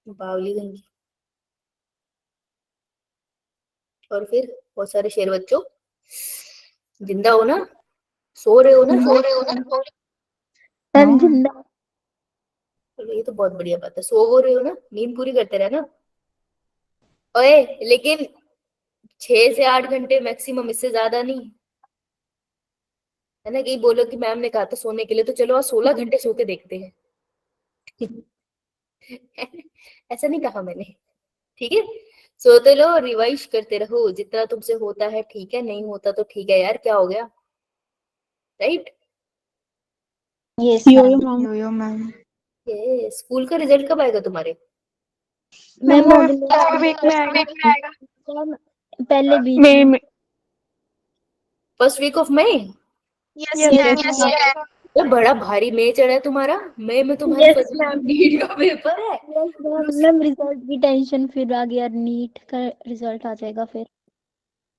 बावली गंगी। और फिर बहुत सारे शेर बच्चों, जिंदा हो ना, सो रहे हो ना? मैम जिंदा। चलो ये तो बहुत बढ़िया बात है, सो रहे हो ना, नींद पूरी करते रहे ना। ओए लेकिन 6 से 8 घंटे मैक्सिमम, इससे ज्यादा नहीं, है ना। कहीं बोलो कि मैम ने कहा था सोने के लिए, तो चलो आज 16 घंटे सो के देखते हैं ऐसा नहीं कहा मैंने, ठीक है। सोते लो, रिवाइज करते रहो, जितना तुमसे होता है ठीक है, नहीं होता तो ठीक है यार, क्या हो गया, राइट। Yes, यो मैम। ये स्कूल का रिजल्ट कब आएगा तुम्हारे? मैम वो अगले फर्स्ट वीक में आएगा। पहले बीच मई में। में। First week of May. Yes Yes, ma'am. ये बड़ा भारी मई चढ़ा है तुम्हारा, मई में तुम्हारी Yes, फर्स्ट ma'am. नीट का पेपर है। मैम रिजल्ट की टेंशन फिर आ गया, नीट का रिजल्ट आ जाएगा फिर।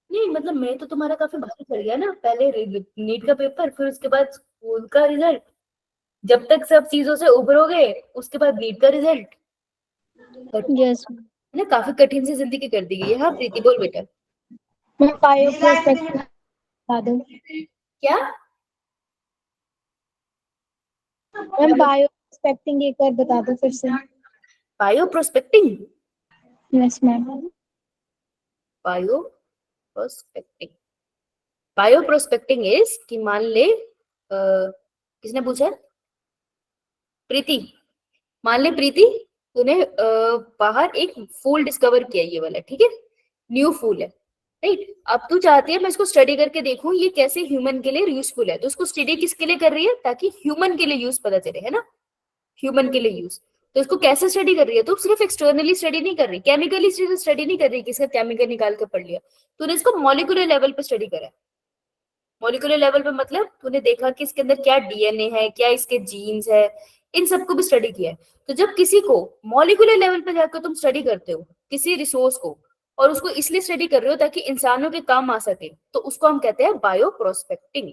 नहीं मतलब मई तो तुम्हारा काफी भारी चढ़ गया ना, पहले नीट का पेपर, फिर उसके बाद स्कूल का रिजल्ट, जब तक सब चीजों से उभरोगे उसके बाद नीट का रिजल्ट, यस है ना। काफी कठिन सी जिंदगी कर दी गई है। हाँ प्रीति बोल बेटा। मैम, बायो प्रोस्पेक्टिव बता दो। क्या? मैम बायो प्रोस्पेक्टिंग एक बार बता दो फिर से। Bio prospecting. Yes ma'am. Bio prospecting, bio prospecting is कि मान ले किसने पूछा? प्रीति। मान ले प्रीति, तूने बाहर एक फूल डिस्कवर किया, ये वाला, ठीक है, न्यू फूल है, राइट। अब तू चाहती है मैं इसको स्टडी करके देखूं ये कैसे ह्यूमन के लिए यूजफुल है, तो उसको स्टडी किसके लिए कर रही है? ताकि ह्यूमन के लिए यूज पता चले, है ना, ह्यूमन के लिए यूज। तो इसको कैसे स्टडी कर रही है? तो सिर्फ एक्सटर्नली स्टडी नहीं कर रही, केमिकली स्टडी नहीं कर रही कि इसका केमिकल निकाल कर पढ़ लिया, तूने इसको मॉलिक्यूलर लेवल पे स्टडी करा है। मॉलिक्यूलर लेवल पे मतलब तूने देखा कि इसके अंदर क्या डीएनए है, क्या इसके जीन्स है, इन सबको भी स्टडी किया है। तो जब किसी को मॉलिक्यूलर लेवल पे जाकर तुम स्टडी करते हो किसी रिसोर्स को, और उसको इसलिए स्टडी कर रहे हो ताकि इंसानों के काम आ सके, तो उसको हम कहते हैं बायो प्रोस्पेक्टिंग,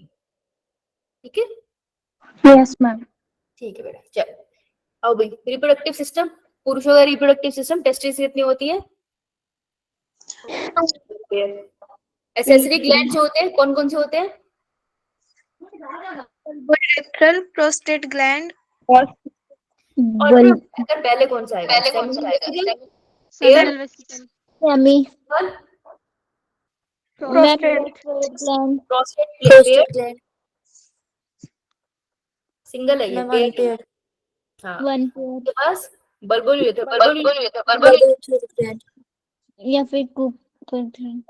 ठीक है। Yes ma'am. ठीक है बेटा, चलो आओ भाई। रिप्रोडक्टिव सिस्टम, पुरुषों का रिप्रोडक्टिव सिस्टम, टेस्टिस कितनी होती है? एसेसरी ग्लैंड जो होते हैं कौन कौन से होते हैं? Urethral, prostate gland, और अगर पहले कौन सा आएगा? Seminal vesicle, semi prostate, prostate gland, single है ये, पेयर। हाँ, वन के पास बल्बोल या फिर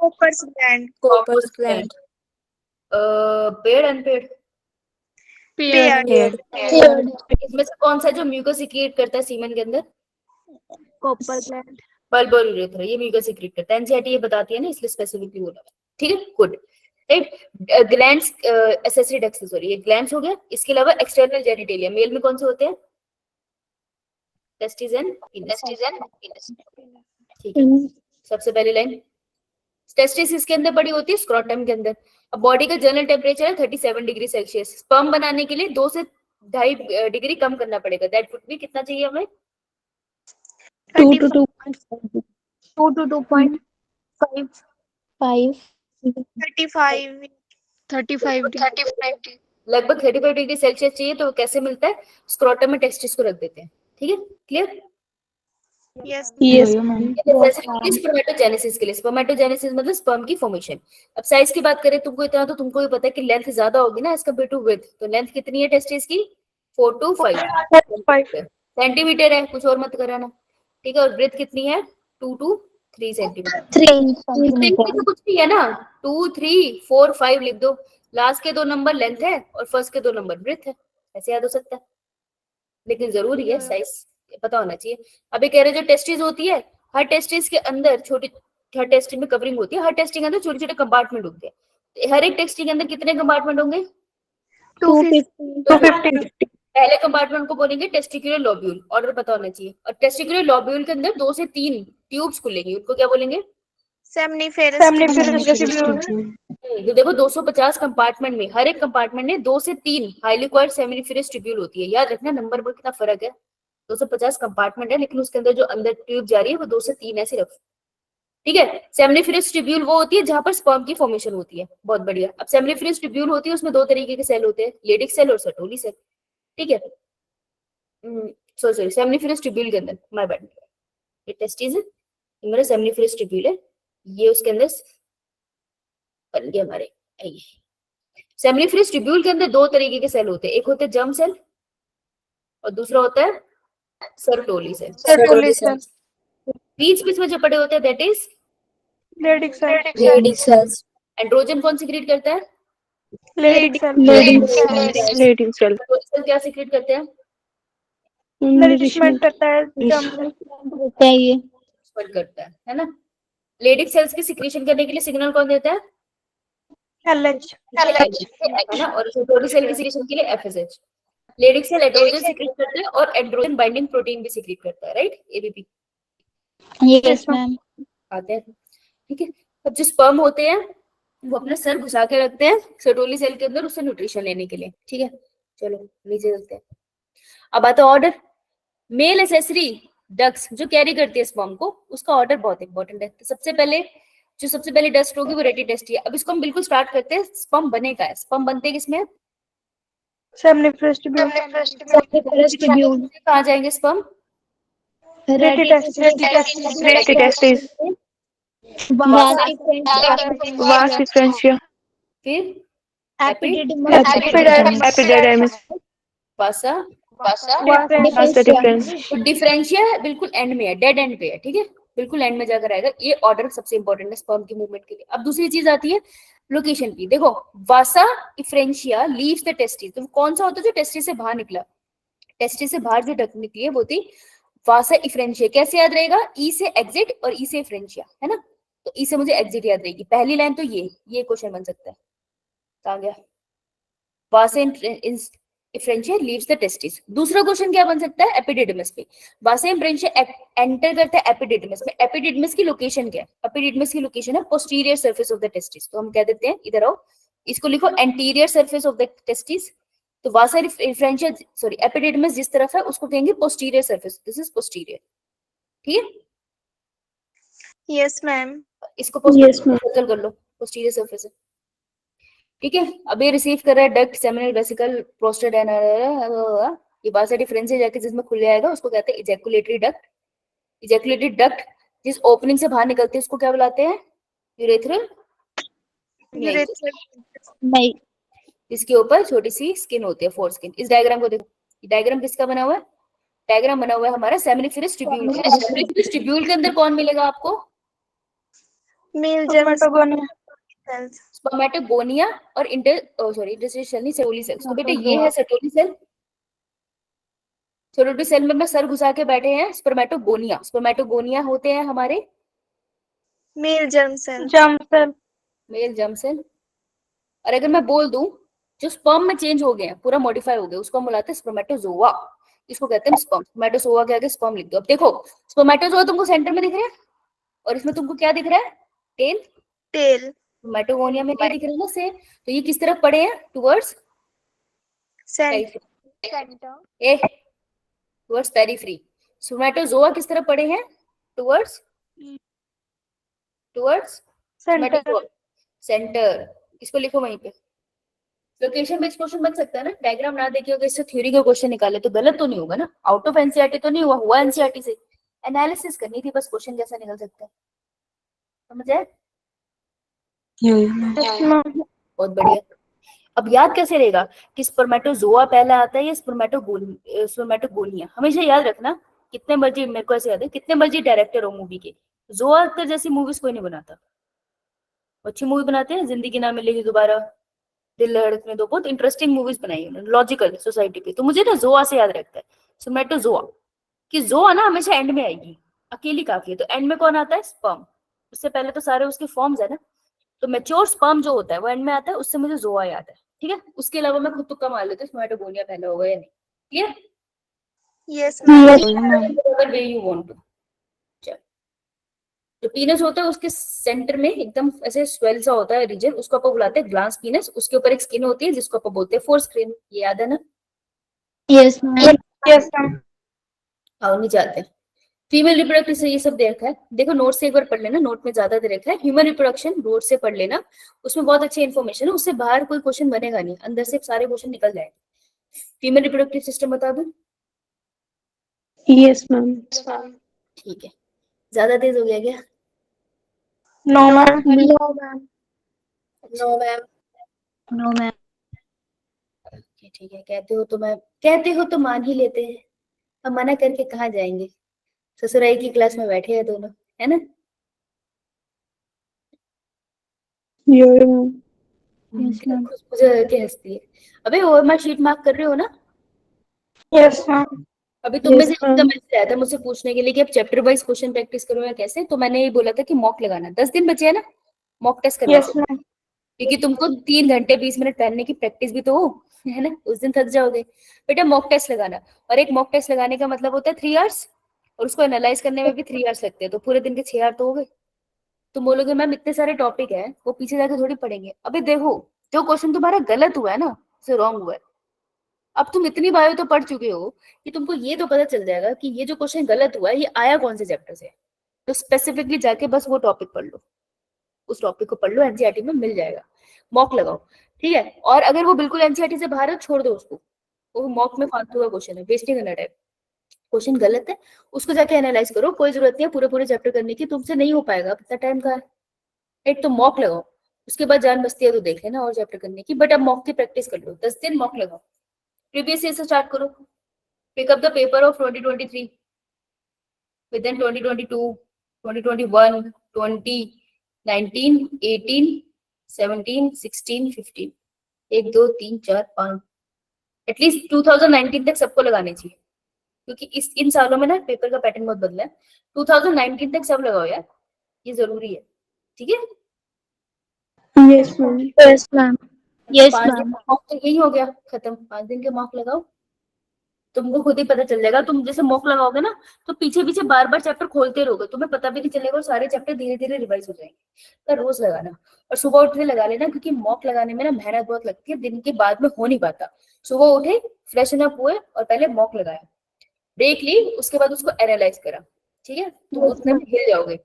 Cooper's gland, पेड़ अनपेड़। पेयर्ड, इसमें से कौन सा जो म्यूकस सिक्रिएट करता है सीमेन के अंदर? Copper gland. बल्ब और यूरेथ्रा ये म्यूकस सीक्रेट करता है, एनसीईआरटी ये बताती है ना, इसलिए स्पेसिफिकली बोला। ठीक है, good. Right, glands, accessory ducts, sorry ये ग्लैंड्स हो गया। इसके अलावा एक्सटर्नल जेनिटेलिया मेल में कौन से होते हैं? Testis and पीनस। ठीक है, सबसे पहली लाइन टेस्टिस इसके अंदर बड़ी होती है, स्क्रोटम के अंदर। अब बॉडी का जनरल टेम्परेचर है 37 डिग्री सेल्सियस। स्पर्म बनाने के लिए 2 से 2.5 डिग्री कम करना पड़ेगा। दैट वुड बी कितना चाहिए हमें? 2 to 2.5. 2 to 2.5. 5. 35 35 लगभग 35 डिग्री सेल्सियस चाहिए। तो कैसे मिलता है? स्क्रोटम में टेस्टिस को रख देते हैं। ठीक है, क्लियर? Yes Yes. स्पर्मेटोजेनेसिस के लिए, स्पर्मेटोजेनेसिस मतलब स्पर्म की फॉर्मेशन। अब साइज की बात करें, तुमको इतना तो तुमको भी पता है कि लेंथ ज्यादा होगी ना एज कम्पेयर टू विड्थ। तो लेंथ कितनी है टेस्टिस की? 4 to 5 सेंटीमीटर है, कुछ और मत कराना। ठीक है, और ब्रेथ कितनी है? 2 to 3 सेंटीमीटर। 3 centimeter. तो कुछ नहीं है ना, 2 3 4 5 लिख दो। लास्ट के 2 नंबर लेंथ है और फर्स्ट के 2 नंबर ब्रेथ है, ऐसे याद हो सकता है। लेकिन जरूरी है साइज पता होना चाहिए। अभी कह रहे जो टेस्टिस होती है, हर टेस्टिस के अंदर छोटी, हर टेस्टिस में कवरिंग होती है, हर टेस्टिस के अंदर छोटे छोटे कंपार्टमेंट होते हैं। हर एक टेस्टिस के अंदर कितने कंपार्टमेंट होंगे? 250. पहले कंपार्टमेंट को बोलेंगे टेस्टिकुलर लोब्यूल, ऑर्डर पता होना चाहिए। और टेस्टिकुलर लोब्यूल के अंदर 2 से 3 ट्यूब्स खुलेंगी, उनको क्या बोलेंगे? सेमनीफेरस तो देखो 250 कंपार्टमेंट में हर एक कंपार्टमेंट में 2 से 3 हाईली क्वाइर्ड सेमिनिफेरस ट्यूब्यूल होती है। याद रखना नंबर पर कितना फर्क है। 250 कंपार्टमेंट है लेकिन उसके अंदर जो अंदर ट्यूब जा रही है वो 2 से 3 है सिर्फ। ठीक है, सेमिनिफेरस ट्यूब्यूल वो होती है जहां पर स्पर्म की फॉर्मेशन होती है। बहुत बढ़िया। अब सेमिनिफेरस ट्यूब्यूल होती है, उसमें 2 तरीके के सेल होते हैं, लेडिक सेल और सर्टोली सेल। ठीक है, सॉरी सेमिनिफेरस ट्यूब्यूल के अंदर, माय बैड, ये टेस्टिस है, ये मेरा सेमिनिफेरस ट्यूब्यूल है, ये उसके अंदर बन गया हमारे। सेमिनिफेरस ट्यूब्यूल के अंदर 2 तरीके के सेल होते हैं, एक होते हैं जर्म सेल और दूसरा होता है सर्टोली सेल। बीच बीच में जो पड़े होते हैं that is Leydig cells. Androgen कौन सीक्रेट करता है? Leading cells. सेल क्या सीक्रेट करते हैं? नरिशमेंट करता है होता है ये. एक्सपर्ट करता है ना। लेडिक सेल्स की सिक्रीशन करने के लिए सिग्नल कौन देता है? एलएच है ना। और सर्टोली सेल की सिक्रीशन के लिए FSH. Leydig cell androgen secrete करता है और एंड्रोजन बाइंडिंग प्रोटीन भी सीक्रेट करता है, राइट, एबीपी Yes, ma'am. आते हैं। ठीक है, अब जो स्पर्म होते हैं वो अपना सर घुसा के रखते हैं सर्टोली सेल के अंदर उससे न्यूट्रिशन लेने के लिए। ठीक है, चलो नीचे चलते हैं। अब आता है ऑर्डर। मेल एसेसरी डक्ट्स जो कैरी करती है स्पर्म को, उसका ऑर्डर बहुत इंपॉर्टेंट है। तो सबसे पहले डस्ट होगी वो रेडी डस्ट है। अब इसको हम बिल्कुल स्टार्ट करते हैं। स्पर्म बने का है, स्पर्म बनते हैं किसमें? सेमनीफेरस ट्यूब्यूल कहाँ जाएंगे स्पर्म? Ready रेटिटेस्टिस वास डिफरेंशिया फिर एपिडर्मिस वासा वास डिफरेंस डिफरेंशिया बिल्कुल एंड में है, डेड एंड पे है। ठीक है, बिल्कुल एंड में जाकर आएगा। ये ऑर्डर सबसे इंपॉर्टेंट है स्पर्म की मूवमेंट के लिए। अब दूसरी चीज आती है लोकेशन की। देखो वासा डिफरेंशिया लीव्स द टेस्टिस, तो कौन सा होता है जो टेस्टिस से बाहर निकला? टेस्टिस से बाहर जो डक निकली है वो थी वासा इफ्रेंशिया। कैसे याद रहेगा? ई से एग्जिट और ई से इफ्रेंशिया, है ना। तो ई से मुझे एग्जिट याद रहेगी। पहली लाइन तो ये क्वेश्चन बन सकता है। आ गया वासा इफ्रेंशिया लीव्स द टेस्टिस। दूसरा क्वेश्चन क्या बन सकता है? एपिडिडमिस पे वासा इफ्रेंशिया एंटर करता है एपिडिडमिस में। एपिडिडमिस की लोकेशन क्या है? एपिडिडमिस की लोकेशन है posterior surface of the testis. तो हम कह देते हैं, इधर आओ, इसको लिखो anterior surface of the testis. तो वासा इफ्रेंशिया सॉरी एपिडिडमिस जिस तरफ है उसको कहेंगे posterior surface, this is posterior. ठीक है, यस मैम इसको पोस्टीरियर कर लो, पोस्टीरियर सरफेस है। ठीक है, अब ये रिसीव कर रहा है डक्ट, सेमिनल वेसिकल, प्रोस्टेट, ये वासा डिफरेंशिया जाके जिसमें खुल जाएगा उसको कहते हैं इजैकुलेटरी डक्ट। इजैकुलेटरी डक्ट जिस ओपनिंग से बाहर निकलती है उसको क्या बुलाते हैं? यूरेथ्रल नहीं. इसके ऊपर छोटी सी स्किन होती है, फोर स्किन। इस डायग्राम को देखो, डायग्राम किसका बना हुआ है? डायग्राम बना हुआ है हमारा सेमिनिफेरस ट्यूब्यूल। सेमिनिफेरस ट्यूब्यूल के अंदर कौन मिलेगा आपको? मेल जर्म स्पर्मेटोगोनिया और इंटरस्टिशियल नहीं, सर्टोली सेल्स। तो बेटा ये है सर्टोली सेल, छोटी सेल में सर घुसा के बैठे हैं स्पर्मेटोगोनिया। स्पर्मेटोगोनिया होते हैं हमारे male germ cell. Male germ cell. और अगर मैं बोल दूं जो स्पर्म में चेंज हो गए हैं, पूरा मॉडिफाई हो गया, उसको हम बुलाते हैं स्पर्मेटोजोआ। इसको कहते हैं स्पर्म। स्पर्मेटोजोआ के आगे स्पर्म लिख दो। अब देखो स्पर्मेटोजोआ तुमको सेंटर में दिख रहा है और इसमें तुमको क्या दिख रहा है? टेल। स्पर्मेटोगोनिया में क्या दिख रहा है ना से, तो ये किस तरफ पड़े हैं? Towards a towards periphery. Spermatozoa किस तरफ पड़े हैं? Towards centre. इसको लिखो वहीं पे। लोकेशन बेस्ड क्वेश्चन बन सकता है ना, डायग्राम ना देखिए अगर इससे थ्योरी का क्वेश्चन निकाले तो गलत तो नहीं होगा ना, आउट ऑफ एनसीईआरटी तो नहीं हुआ एनसीईआरटी से, एनालिसिस करनी थी बस, क्वेश्चन कैसा निकल सकता है, समझ आए? बहुत बढ़िया। अब याद कैसे रहेगा कि स्पर्मेटोजोआ पहला आता है या स्पर्मेटोगोनिया? हमेशा याद रखना, कितने मर्जी, मेरे को ऐसे याद है, कितने मर्जी डायरेक्टर हो मूवी के, जोआ अख्तर जैसी मूवीज कोई नहीं बनाता। अच्छी मूवी बनाते हैं, जिंदगी ना मिलेगी दोबारा, दिल धड़कने दो, बहुत इंटरेस्टिंग मूवीज बनाई उन्होंने लॉजिकल सोसाइटी पे। तो मुझे ना जोआ से याद रखता है, स्पर्मेटोजोआ कि जोआ ना हमेशा एंड में आएगी, अकेली काफी है। तो एंड में कौन आता है? स्पर्म। उससे पहले तो सारे उसके फॉर्म्स है ना, तो मैच्योर स्पर्म जो होता है वो एंड में आता है, उससे मुझे जोआ याद है। ठीक है, उसके अलावा मैं खुद तुक्का मार लेती हूँ स्पर्मेटोगोनिया पहले होगा या नहीं। Clear? Yes way you want to. जो पीनस होता है उसके सेंटर में एकदम ऐसे स्वेल सा होता है रीजन, उसको आप बुलाते हैं ग्लास पीनस। उसके ऊपर एक स्किन होती है जिसको आप बोलते हैं फोर स्क्रीन। ये याद है ना? Yes ma'am. आओ नहीं जाते हैं। फीमेल रिप्रोडक्टिव से ये सब देखा है, देखो नोट से एक बार पढ़ लेना, नोट में ज्यादा दे रखा है। ह्यूमन रिप्रोडक्शन नोट से पढ़ लेना, उसमें बहुत अच्छी इन्फॉर्मेशन है, उससे बाहर कोई क्वेश्चन बनेगा नहीं, अंदर से सारे क्वेश्चन निकल जाएंगे। फीमेल रिप्रोडक्टिव सिस्टम बता दूं? Yes ma'am. ठीक है, ज्यादा तेज हो गया क्या? No ma'am. No ma'am. No ma'am. ठीक है, कहते हो तो मान ही लेते हैं, हम मना करके कहाँ जाएंगे, ससुराई की क्लास में बैठे हैं दोनों, है ना? मुझे क्या हंसती है? अबे ओएमआर शीट मार्क कर रहे हो ना? Yes ma'am. अभी तुम में से एकदम मैसेज आया था मुझसे पूछने के लिए कि अब चैप्टर वाइज क्वेश्चन प्रैक्टिस करो या कैसे, तो मैंने ये बोला था कि मॉक लगाना, 10 दिन बचे है ना मॉक टेस्ट करने यस से, मैम। क्योंकि तुमको 3 घंटे 20 मिनट पढ़ने की प्रैक्टिस भी तो हो, है ना? उस दिन थक जाओगे बेटा, मॉक टेस्ट लगाना। और एक मॉक टेस्ट लगाने का मतलब होता है 3 आवर्स, और उसको एनालाइज करने में भी 3 आवर्स लगते हैं, तो पूरे दिन के 6 आवर तो हो गए। तुम बोलोगे मैम इतने सारे टॉपिक है, वो पीछे जाके थोड़ी पढ़ेंगे। अबे देखो, जो क्वेश्चन तुम्हारा गलत हुआ है ना, उसे रॉन्ग हुआ है, अब तुम इतनी बायो तो पढ़ चुके हो कि तुमको ये तो पता चल जाएगा कि ये जो क्वेश्चन गलत हुआ है ये आया कौन से चैप्टर से। तो स्पेसिफिकली जाके बस वो टॉपिक पढ़ लो, उस टॉपिक को पढ़ लो, एनसीईआरटी में मिल जाएगा, मॉक लगाओ। ठीक है, और अगर वो बिल्कुल एनसीईआरटी से बाहर है छोड़ दो उसको, वो मॉक में फालतू का क्वेश्चन है, वेस्टिंग करना टाइम, क्वेश्चन गलत है, उसको जाके एनालाइज करो, कोई जरूरत नहीं है पूरे पूरे चैप्टर करने की, तुमसे नहीं हो पाएगा, इतना टाइम का है। एक तो मॉक लगाओ, उसके बाद जान बचती है तो देख लेना और चैप्टर करने की, बट अब मॉक की प्रैक्टिस कर लो, 10 दिन मॉक लगाओ, प्रीवियस ईयर से स्टार्ट करो, pick up the paper of 2023 within 2022 2021 20 19 18 17 16 15 1 2 3 4 5 at least 2019 तक सबको लगाने चाहिए, क्योंकि इन सालों में ना पेपर का पैटर्न बहुत बदला है। 2019 तक सब लगाओ यार, ये जरूरी है। ठीक है? Yes ma'am. Yes ma'am. Yes 5 दिन मैम। का मॉक तो यही हो गया खत्म, 5 दिन के मॉक लगाओ, तुमको खुद ही पता चल जाएगा। तुम जैसे मॉक लगाओगे ना तो पीछे पीछे बार बार चैप्टर खोलते रहोगे, तुम्हें पता भी नहीं चलेगा, और सारे चैप्टर धीरे धीरे रिवाइज हो जाएंगे। तो रोज लगाना, और सुबह उठ के लगा लेना, क्योंकि मॉक लगाने में ना मेहनत बहुत लगती है, दिन के बाद में हो नहीं पाता। सुबह उठे, फ्रेशन अप हुए और पहले मॉक लगाया, ब्रेक ली, उसके बाद उसको एनालाइज करा। ठीक है, तुम उतने में हिल जाओगे।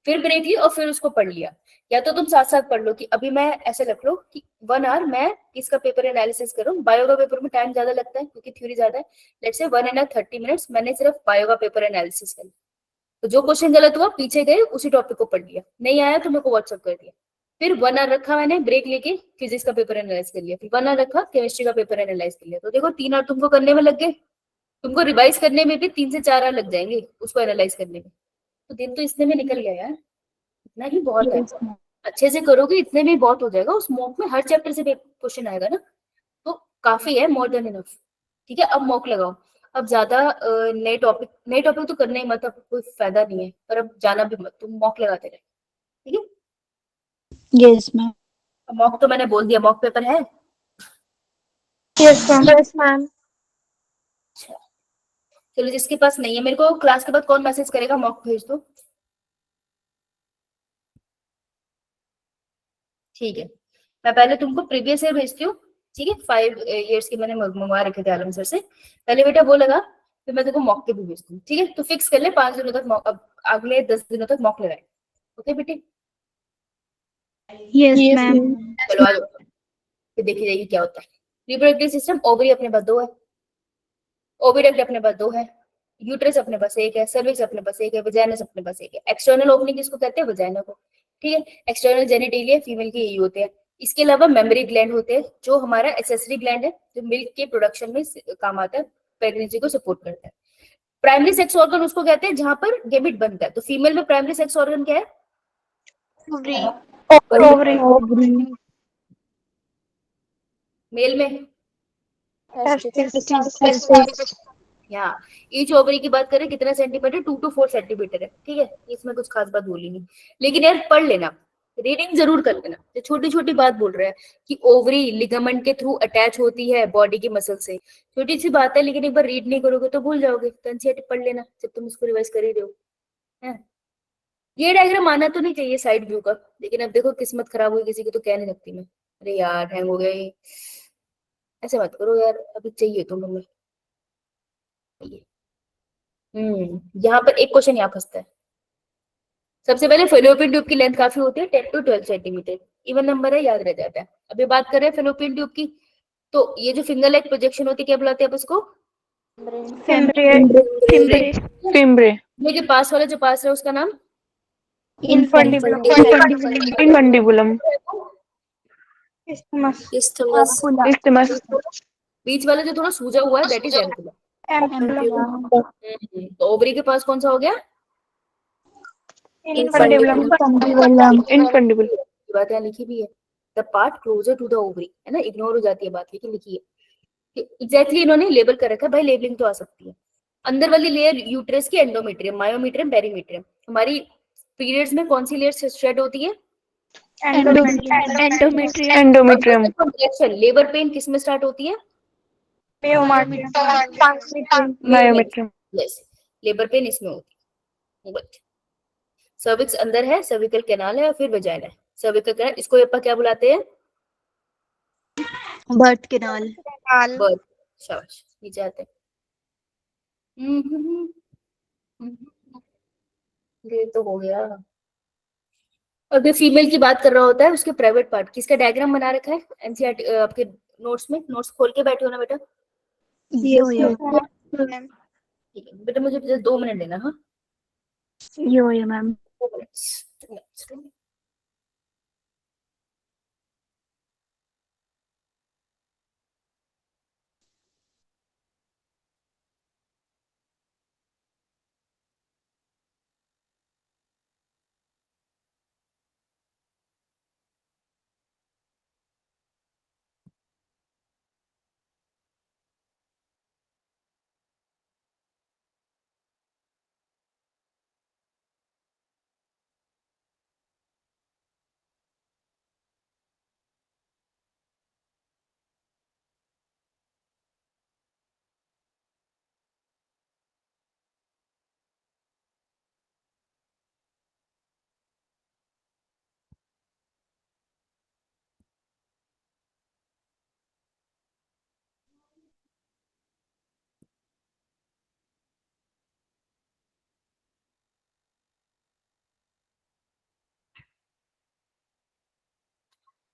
फिर ब्रेक ली और फिर उसको पढ़ लिया, या तो तुम साथ साथ पढ़ लो कि अभी मैं ऐसे रख लो कि 1 आवर मैं इसका पेपर एनालिसिस करूं। बायो का पेपर में टाइम ज्यादा लगता है क्योंकि थ्योरी ज्यादा है, लेट्स से 1 and 30 मिनट्स मैंने सिर्फ बायो का पेपर एनालिसिस कर लिया, तो जो क्वेश्चन गलत हुआ पीछे गए उसी टॉपिक को पढ़ लिया, नहीं आया तो मेरे को व्हाट्सअप कर दिया। फिर 1 आवर रखा मैंने ब्रेक लेके, फिजिक्स का पेपर एनालाइज कर लिया, फिर 1 आवर रखा, केमिस्ट्री का पेपर एनालाइज कर लिया। तो देखो 3 आवर तुमको करने में लग गए, तुमको रिवाइज करने में भी 3 से 4 आवर लग जाएंगे उसको एनालाइज करने में, तो दिन तो इसने में निकल गया यार, इतना ही बहुत है। अच्छे से करोगे इतने में बहुत हो जाएगा, उस मॉक में हर चैप्टर से क्वेश्चन आएगा ना, तो काफी है, मोर देन इनफ। ठीक है, अब मॉक लगाओ। अब ज्यादा नए टॉपिक तो करने ही मत, अब कोई फायदा नहीं है, पर अब जाना भी मत, तुम मॉक लगाते रहे, ठीक है। Yes ma'am. मॉक तो मैंने बोल दिया, मॉक पेपर है। Yes, ma'am. Yes ma'am. अच्छा, चलो जिसके पास नहीं है, मेरे को क्लास के बाद कौन मैसेज करेगा, मॉक भेज दो, ठीक है। मैं पहले तुमको प्रीवियस ईयर भेजती हूँ, ठीक है, 5 इयर्स के मैंने मंगवा रखे थे आलम सर से, पहले बेटा वो लगा, फिर मैं तेको मॉक के भी भेजती हूँ, ठीक है। तो फिक्स कर ले 5 दिनों तक मॉक, अब अगले 10 दिनों तक मॉक लगाए, ओके बेटे। Yes Yes, ma'am. ma'am. चलो आ जाओ, फिर देखी जाएगी क्या होता है। रिप्रोडक्टिव सिस्टम, ओवरी अपने पास 2 है, ओविडक्ट अपने पास 2 है, यूट्रस अपने पास 1 है, सर्विक्स अपने पास 1 है, वजाइनस अपने पास 1 है। एक्सटर्नल ओपनिंग किसको कहते हैं, वजाइना को, ठीक है। एक्सटर्नल जेनिटेलिया फीमेल के यही होते हैं। इसके अलावा मेमोरी ग्लैंड होते हैं, जो हमारा एक्सेसरी ग्लैंड है, जो मिल्क के प्रोडक्शन में काम आता है, प्रेगनेंसी को सपोर्ट करता है। प्राइमरी सेक्स ऑर्गन उसको कहते हैं जहां पर गेमिट बनता है, तो फीमेल में प्राइमरी सेक्स ऑर्गन क्या है, Ovary. ओवरी। मेल में Testes. यहाँ ईच ओवरी की बात करें कितना सेंटीमीटर, 2 to 4 सेंटीमीटर है, ठीक है। इसमें कुछ खास बात बोली नहीं, लेकिन यार पढ़ लेना, रीडिंग जरूर कर लेना। तो छोटी छोटी बात बोल रहा है कि ओवरी लिगामेंट के थ्रू अटैच होती है बॉडी की मसल से, छोटी सी बात है, लेकिन एक बार रीड नहीं करोगे तो भूल जाओगे, तो एनसीईआरटी पढ़ लेना जब तुम इसको रिवाइज कर ही रहे हो, है। ये डायग्राम आना तो नहीं चाहिए साइड व्यू का, लेकिन अब देखो किस्मत खराब हुई किसी की तो कह नहीं सकती मैं, अरे यार हैंग हो गया ये, ऐसे मत करो यार, अभी चाहिए तुम्हें। यहाँ पर एक क्वेश्चन यहाँ फंसता है। सबसे पहले फेलोपियन ट्यूब की लेंथ काफी होती है, 10 to 12 सेंटीमीटर, इवन नंबर है, याद रह जाता है। अभी बात कर रहे हैं फेलोपियन ट्यूब की, तो ये जो फिंगर लाइक प्रोजेक्शन होती है क्या बुलाते हैं आप उसको, Fimbriae. Fimbriae. Fimbriae. ये के पास वाला जो पास है उसका नाम, Infundibulum. Infundibulum. Isthmus. Isthmus. बीच वाला जो थोड़ा सूजा हुआ है दैट इज एम्पुला। Ampullum. तो ओवरी के पास कौन सा हो गया, Infundibulum. Infundibulum. बात यहाँ लिखी भी है, the part closer to the ovary, है ना, इग्नोर हो जाती है बात, लेकिन लिखी है एग्जैक्टली, इन्होंने लेबल कर रखा है भाई, लेबलिंग तो आ सकती है। अंदर वाली लेयर यूट्रस की एंडोमेट्रियम, मायोमेट्रियम, पेरीमेट्रियम। हमारी पीरियड्स में कौन सी लेयर शेड होती है, Endometrium. लेबर पेन किस में स्टार्ट होती है, Myometrium. यस, लेबर पेन इसमें होती है। सर्विक्स अंदर है, सर्विकल कैनाल है और फिर वजाइना है। सर्विकल कैनाल, इसको अपन क्या बुलाते हैं, बर्थ कैनाल। बर्थ। शाबाश, नीचे आते हैं। ये तो हो गया। अगर फीमेल की बात कर रहा होता है उसके प्राइवेट पार्ट किसका डायग्राम बना रखा है एनसीईआरटी आपके नोट्स में, नोट्स खोल के बैठे हो ना बेटा, यो यो ठीक है बेटा, मुझे बस 2 मिनट देना, हाँ यो यो मैम। 2 मिनट।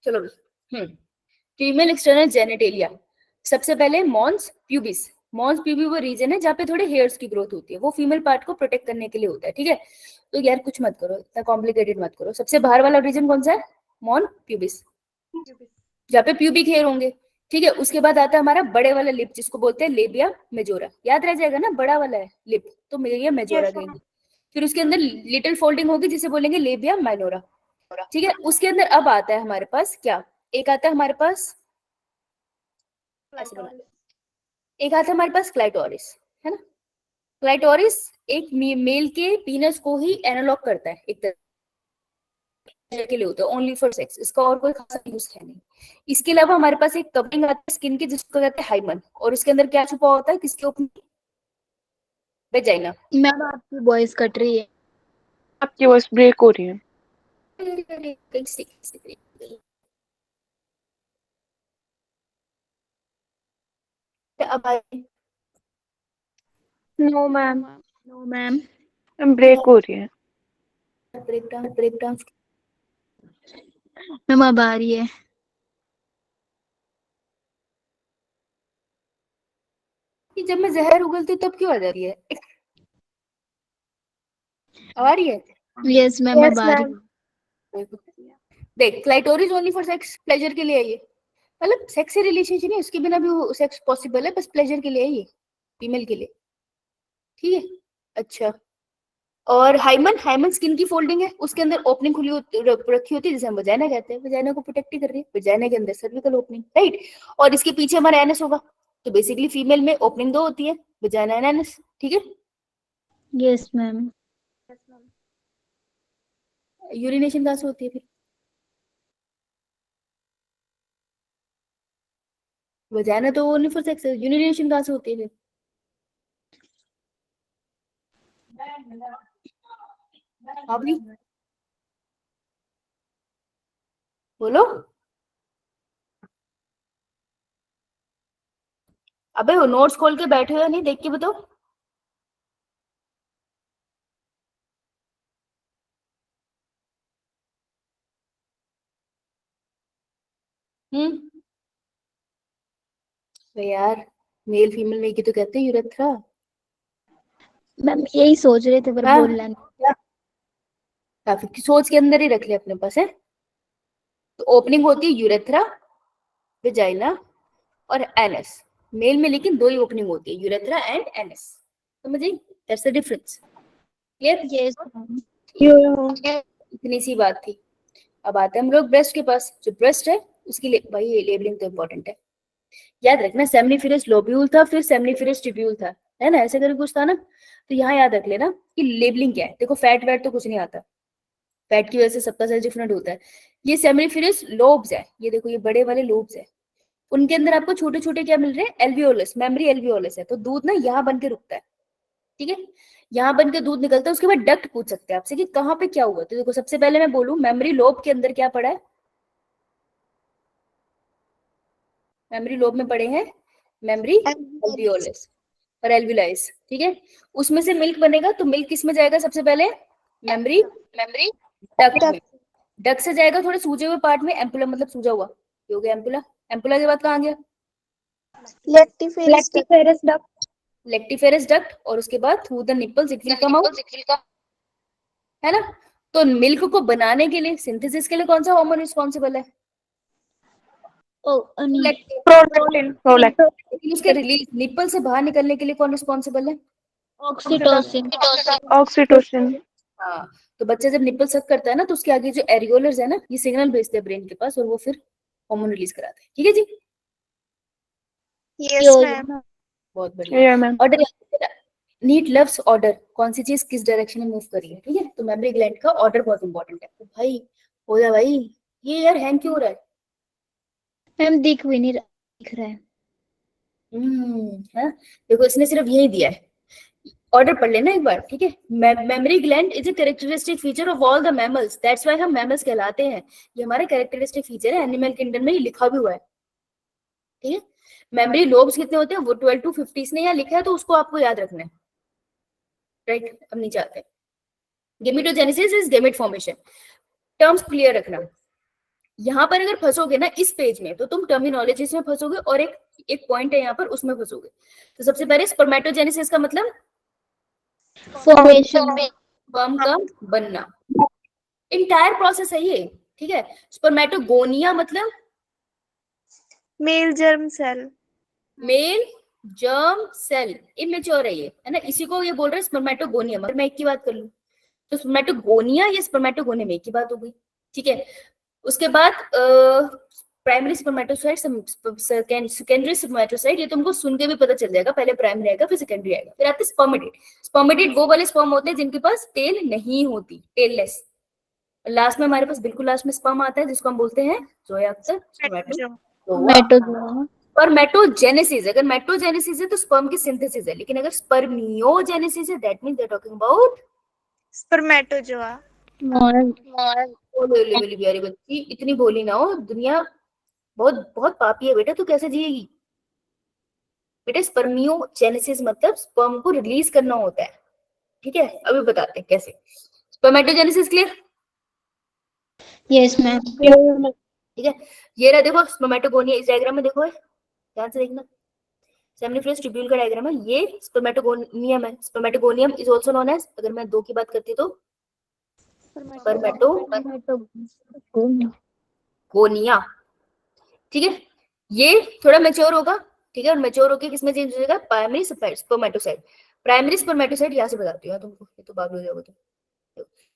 चलो फीमेल एक्सटर्नल जेनिटेलिया, सबसे पहले मॉन्स प्यूबिस। मॉन्स प्यूबी वो रीजन है जहाँ पे थोड़े हेयर्स की ग्रोथ होती है, वो फीमेल पार्ट को प्रोटेक्ट करने के लिए होता है, ठीक है। तो यार कुछ मत करो, इतना कॉम्प्लिकेटेड मत करो। सबसे बाहर वाला रीजन कौन सा है, मॉन प्यूबिस, जहाँ पे प्यूबिक हेयर होंगे, ठीक है। उसके बाद आता है हमारा बड़े वाला लिप, जिसको बोलते हैं लेबिया मेजोरा, याद रह जाएगा ना, बड़ा वाला है लिप, तो लेबिया मेजोरा कहेंगे। फिर उसके अंदर लिटिल फोल्डिंग होगी जिसे बोलेंगे लेबिया माइनोरा, ठीक है। उसके अंदर अब आता है हमारे पास क्या, एक आता है हमारे पास, एक आता है हमारे पास क्लाइटोरिस, है ना। क्लाइटोरिस एक मेल के पीनस को ही एनालॉग करता है, एक तरह के लिए होता है, ओनली फॉर सेक्स, इसका और कोई खास यूज है नहीं। इसके अलावा हमारे पास एक कवरिंग आता है स्किन की जिसको कहते हैं हाइमन, और उसके अंदर क्या छुपा होता है, किसके ऊपर, वेजाइना। मैम आपकी वॉइस कट रही है। आपकी वॉइस ब्रेक हो रही है। अब आए no ma'am, no ma'am. Break हो रही है। Break down. मैम अब आ रही है। कि जब मैं जहर उगलती हूँ तब क्यों आ जा रही है, आ रही है। यस मैम अब आ रही है। देख, clitoris only for sex, pleasure के लिए है ये, मतलब सेक्स से रिलेशनशिप नहीं, उसके बिना भी सेक्स पॉसिबल है, बस प्लेजर के लिए है ये, फीमेल के लिए, ठीक है। अच्छा, और हाइमन, हाइमन स्किन की फोल्डिंग है, उसके अंदर ओपनिंग खुली रखी होती है, जिसे हम वजाइना कहते हैं, वजाइना को प्रोटेक्ट कर रही है, वजाइना के अंदर सर्विकल ओपनिंग, राइट। और इसके पीछे हमारा एनस होगा, तो बेसिकली फीमेल में ओपनिंग 2 होती है, वजाइना एंड एनस, ठीक है। Yes ma'am. यूरिनेशन कहाँ से होती है फिर, वजाइना तो ओनली फॉर सेक्स है, यूरिनेशन कहाँ से होती है फिर, अभी बोलो। अबे वो नोट्स खोल के बैठे हो, नहीं देख के बताओ। तो यार, मेल फीमेल में की तो कहते हैं यूरेथ्रा। मैम यही सोच रहे थे पर हाँ, बोलना नहीं। काफी सोच के अंदर ही रख ले अपने पास है। तो ओपनिंग होती है यूरेथ्रा, वेजाइना और एनस, मेल में लेकिन 2 ही ओपनिंग होती है, यूरेथ्रा एंड एनस, समझ आई, that's the difference, clear. Yes इतनी सी बात थी। अब आते हैं हम लोग ब्रेस्ट के पास, जो ब्रेस्ट है उसकी भाई लेबलिंग तो इम्पोर्टेंट है, याद रखना। सेमनीफेरस लोब्यूल था, फिर सेमनीफेरस ट्यूब्यूल था, है ना, ऐसे करके कुछ था ना। तो यहाँ याद रख लेना कि लेबलिंग क्या है। देखो फैट वैट तो कुछ नहीं आता, फैट की वजह से सबका सेल डिफरेंट होता है। ये सेमनीफेरस लोब्स है, ये देखो ये बड़े वाले लोब्स है, उनके अंदर आपको छोटे छोटे क्या मिल रहे हैं, एल्वियोलस, मेमोरी एल्वियोलस है, तो दूध ना यहाँ बन के रुकता है, ठीक है। यहाँ बन के दूध निकलता है, उसके बाद डक्ट पूछ सकते हैं आपसे कि कहाँ पे क्या हुआ। तो देखो सबसे पहले मैं बोलूं, मेमोरी लोब के अंदर क्या पड़ा है, मेमोरी लोब में पड़े हैं मेमोरी एल्वियोलस और एल्विलाइस, ठीक है। उसमें से मिल्क बनेगा, तो मिल्क किस में जाएगा सबसे पहले, मेमोरी डक्ट में, डक्ट से जाएगा थोड़े सूजे हुए पार्ट में, एम्पुला मतलब सूजा हुआ, ये हो गया एम्पुला। एम्पुला के बाद कहाँ गया, लेक्टिफेरस डक्ट। लेक्टिफेरस डक्ट, और उसके बाद through the nipples it will come out, है ना। तो मिल्क को बनाने के लिए, सिंथेसिस के लिए कौन सा हार्मोन रिस्पॉन्सिबल है, लेकिन उसके रिलीज निपल से बाहर निकलने के लिए कौन रिस्पॉन्सिबल है, ऑक्सीटोसिन। ऑक्सीटोसिन। हाँ। तो बच्चा जब निपल सक करता है ना, तो उसके आगे जो एरियोलर्स है ना, ये सिग्नल भेजते हैं ब्रेन के पास, और वो फिर हार्मोन रिलीज कराते हैं, ठीक है जी। Yes ma'am. बहुत बढ़िया। Ma'am. Order, NEET loves order, कौन सी चीज किस डायरेक्शन में मूव कर रही है, ठीक है। तो मेमोरी ग्लैंड का ऑर्डर बहुत इंपॉर्टेंट है। तो भाई हो जा भाई, ये यार हैंग क्यों हो रहा है, मैम दिख भी नहीं रहा, दिख रहा है। है, देखो इसने सिर्फ यही दिया है, ऑर्डर पढ़ लेना एक बार, ठीक है। Memory gland is a characteristic feature of all the mammals, that's why हम मैमल्स कहलाते हैं, ये हमारा कैरेक्टरिस्टिक फीचर है, एनिमल किंगडम में ये लिखा भी हुआ है, ठीक है। मेमोरी लोब्स कितने होते हैं, वो 12 to 50, इसने यहाँ लिखा है, तो उसको आपको याद रखना है, राइट। अब नीचे आते हैं, gametogenesis is gamete formation, terms clear रखना। यहाँ पर अगर फंसोगे ना इस पेज में, तो तुम टर्मिनोलॉजीज में फंसोगे, और एक पॉइंट है यहाँ पर, उसमें फंसोगे। तो सबसे पहले स्पर्मेटोजेनेसिस का मतलब फॉर्मेशन। स्पर्म का बनना, इंटायर प्रोसेस है ये, ठीक है। स्पर्मेटोगोनिया मतलब male germ cell. Male germ cell, immature है ये, है ना, इसी को ये बोल रहे हैं स्पर्मेटोगोनिया। अगर मैं एक की बात कर लूं, तो स्पर्मेटोगोनिया या स्पर्मेटोगोनिया में एक ही बात हो गई, ठीक है। उसके बाद प्राइमरी स्पर्मेटोसाइट, सेकेंडरी स्पर्मेटोसाइट, ये तुमको सुन के भी पता चल जाएगा, पहले प्राइमरी आएगा फिर सेकेंडरी आएगा। फिर आते स्पर्मेटेड। स्पर्मेटेड वो वाले स्पर्म होते हैं जिनके पास टेल नहीं होती, टेललेस। लास्ट में हमारे पास बिल्कुल लास्ट में स्पर्म आता है जिसको हम बोलते हैं जोया स्पर्मेटोजेनेसिस। अगर मेटोजेनेसिस है तो स्पर्म की सिंथेसिस है, लेकिन अगर स्पर्मियोजेनेसिस है that means they are talking about spermatozoa. बोली प्यारी बच्ची, इतनी बोली ना हो, दुनिया बहुत बहुत पापी है बेटा, तू कैसे जिएगी बेटा। स्पर्मियोजेनेसिस मतलब स्पर्म को रिलीज करना होता है, ठीक है। अभी बताते हैं कैसे। Spermatogenesis clear? Yes ma'am. ठीक है, ये रहा देखो स्पर्मेटोगोनिया, इस डायग्राम में देखो, ध्यान से देखना, सेमिनिफरस ट्यूब्यूल का डायग्राम है, ये स्पर्मेटोगोनियम है। Spermatogonium is also known as, अगर मैं 2 की बात करती तो स्पर्मेटोगोनिया, ठीक है। ये थोड़ा मैच्योर होगा, ठीक है, और मैच्योर होकर किसमें चेंज हो जाएगा, प्राइमरी स्पर्मेटोसाइट। प्राइमरी स्पर्मेटोसाइट यहाँ से बताती हूँ तुमको, ये तो पागल हो जाओगे तुम।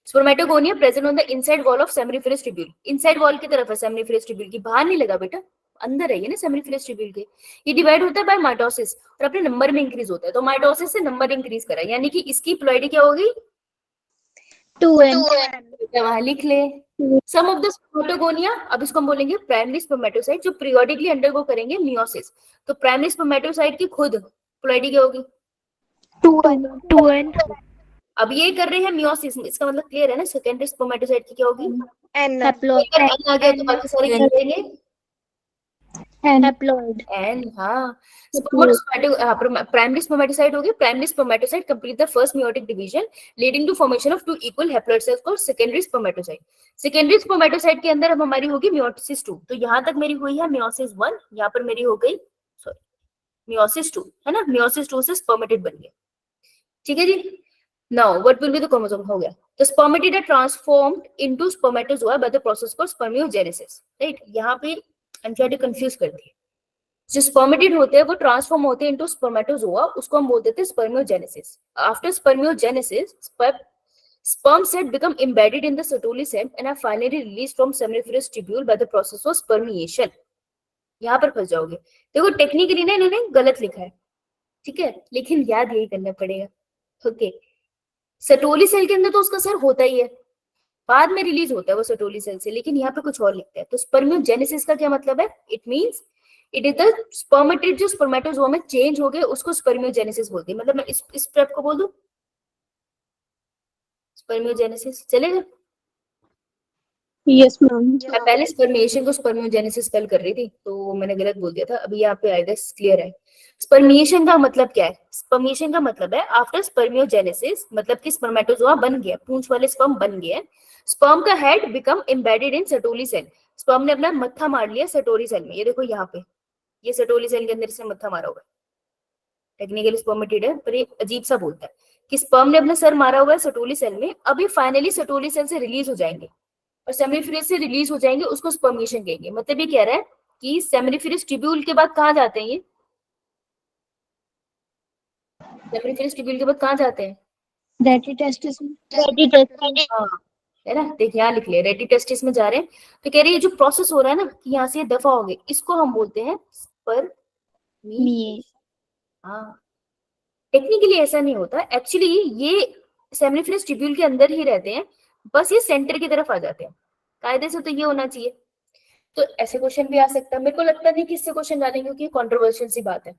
Spermatogonia present on the inside wall of seminiferous tubule. Inside wall की तरफ है सेमिनिफरस ट्यूब्यूल की, बाहर नहीं लगा बेटा, अंदर है ये ना सेमिनिफरस ट्यूब्यूल के। ये डिवाइड होता है बाय माइटोसिस और अपने नंबर में इंक्रीज होता है, तो माइटोसिस से नंबर इंक्रीज करा, यानी कि इसकी प्लॉइडी क्या होगी 2n। वहां लिख ले। सम ऑफ द स्पर्मेटोगोनिया, अब इसको हम बोलेंगे प्राइमरी स्पर्मेटोसाइट, जो पीरियोडिकली अंडरगो करेंगे मियोसिस। तो प्राइमरी स्पर्मेटोसाइट की खुद प्लॉइडी क्या होगी 2n। अब ये कर रहे हैं मियोसिस, इसका मतलब क्लियर है ना। सेकेंडरी स्पर्मेटोसाइट की क्या होगी n। अगर n आ गया तो बाकी सारे क्या करेंगे हैप्लॉइड। एन। हाँ, प्राइमरी स्पर्मेटोसाइट होगी। Primary spermatocyte complete the first meiotic division leading to formation of 2 equal haploid cells called secondary spermatocyte. Secondary spermatocyte के अंदर अब हमारी होगी मियोसिस 2। तो यहाँ तक मेरी हुई है मियोसिस 1, यहाँ पर मेरी हो गई सॉरी मियोसिस 2, है ना। मियोसिस 2 से स्पर्मेटेड बन गया, ठीक है जी। Now what will be the chromosome, हो गया। तो spermatids are transformed into spermatozoa by the process called spermiogenesis, right. यहाँ पे एनसीईआरटी कंफ्यूज करती है, जो स्पर्मेटेड होते हैं वो ट्रांसफॉर्म होते हैं इनटू स्पर्मेटोजोआ, उसको हम बोल देते हैं spermiogenesis. After spermiogenesis sperm set become embedded in the Sertoli cell and are finally released from seminiferous tubule by the process of spermiation। यहाँ पर फंस जाओगे, देखो टेक्निकली ना इन्होंने गलत लिखा है, ठीक है, लेकिन याद यही करना पड़ेगा। ओके, सटोली सेल के अंदर तो उसका सर होता ही है, बाद में रिलीज होता है वो सटोली सेल से, लेकिन यहाँ पे कुछ और लिखता है। तो स्पर्मियोजेनेसिस का क्या मतलब है, it means it is the spermatid जो स्पर्मेटोजोआ में चेंज हो गए उसको स्पर्मियोजेनेसिस बोलते हैं। मतलब मैं इस स्टेप को बोल दूं स्पर्मियोजेनेसिस, चलेगा। Yes ma'am. मैं पहले स्पर्मिएशन को स्पर्मियोजेनेसिस स्पेल कर रही थी तो मैंने गलत बोल दिया था, अभी यहाँ पे आई गेस क्लियर है। स्पर्मिएशन का मतलब क्या है, स्पर्मिएशन का मतलब है आफ्टर स्पर्मियोजेनेसिस, मतलब कि स्पर्मेटोजोआ बन गया, पूंछ वाले स्पर्म बन गए, स्पर्म का head become embedded in Sertoli cell. Sperm ने अपना मत्था मार लिया सेटोली सेल में, ये देखो यहाँ पे, ये सेटोली सेल के अंदर इसने मत्था मारा होगा। टेक्निकली स्पर्मेटेड है पर ये अजीब सा बोलता है कि स्पर्म ने अपना सर मारा हुआ है सेटोली सेल में, अभी फाइनली सेटोली सेल से रिलीज हो जाएंगे और सेमिनिफरस से रिलीज हो जाएंगे, उसको स्पर्मिएशन कहेंगे। मतलब ये कह रहा है कि सेमिनिफरस ट्यूब्यूल के बाद कहाँ जाते हैं, ये सेमिनिफरस ट्यूब्यूल के बाद कहाँ जाते हैं, रेटिटेस्टिस। हाँ है ना, देख यहाँ लिख ले रेटिटेस्टिस में जा रहे हैं। तो कह रहे हैं ये जो प्रोसेस हो रहा है ना कि यहाँ से दफा हो गए, इसको हम बोलते हैं स्पर्मी। हाँ, टेक्निकली ऐसा नहीं होता, एक्चुअली ये सेमिनिफरस ट्यूब्यूल के अंदर ही रहते हैं, बस ये सेंटर की तरफ आ जाते हैं। कायदे से तो ये होना चाहिए। तो ऐसे क्वेश्चन भी आ सकता है, मेरे को लगता नहीं कि इससे क्वेश्चन आने क्योंकि कंट्रोवर्शियल सी बात है,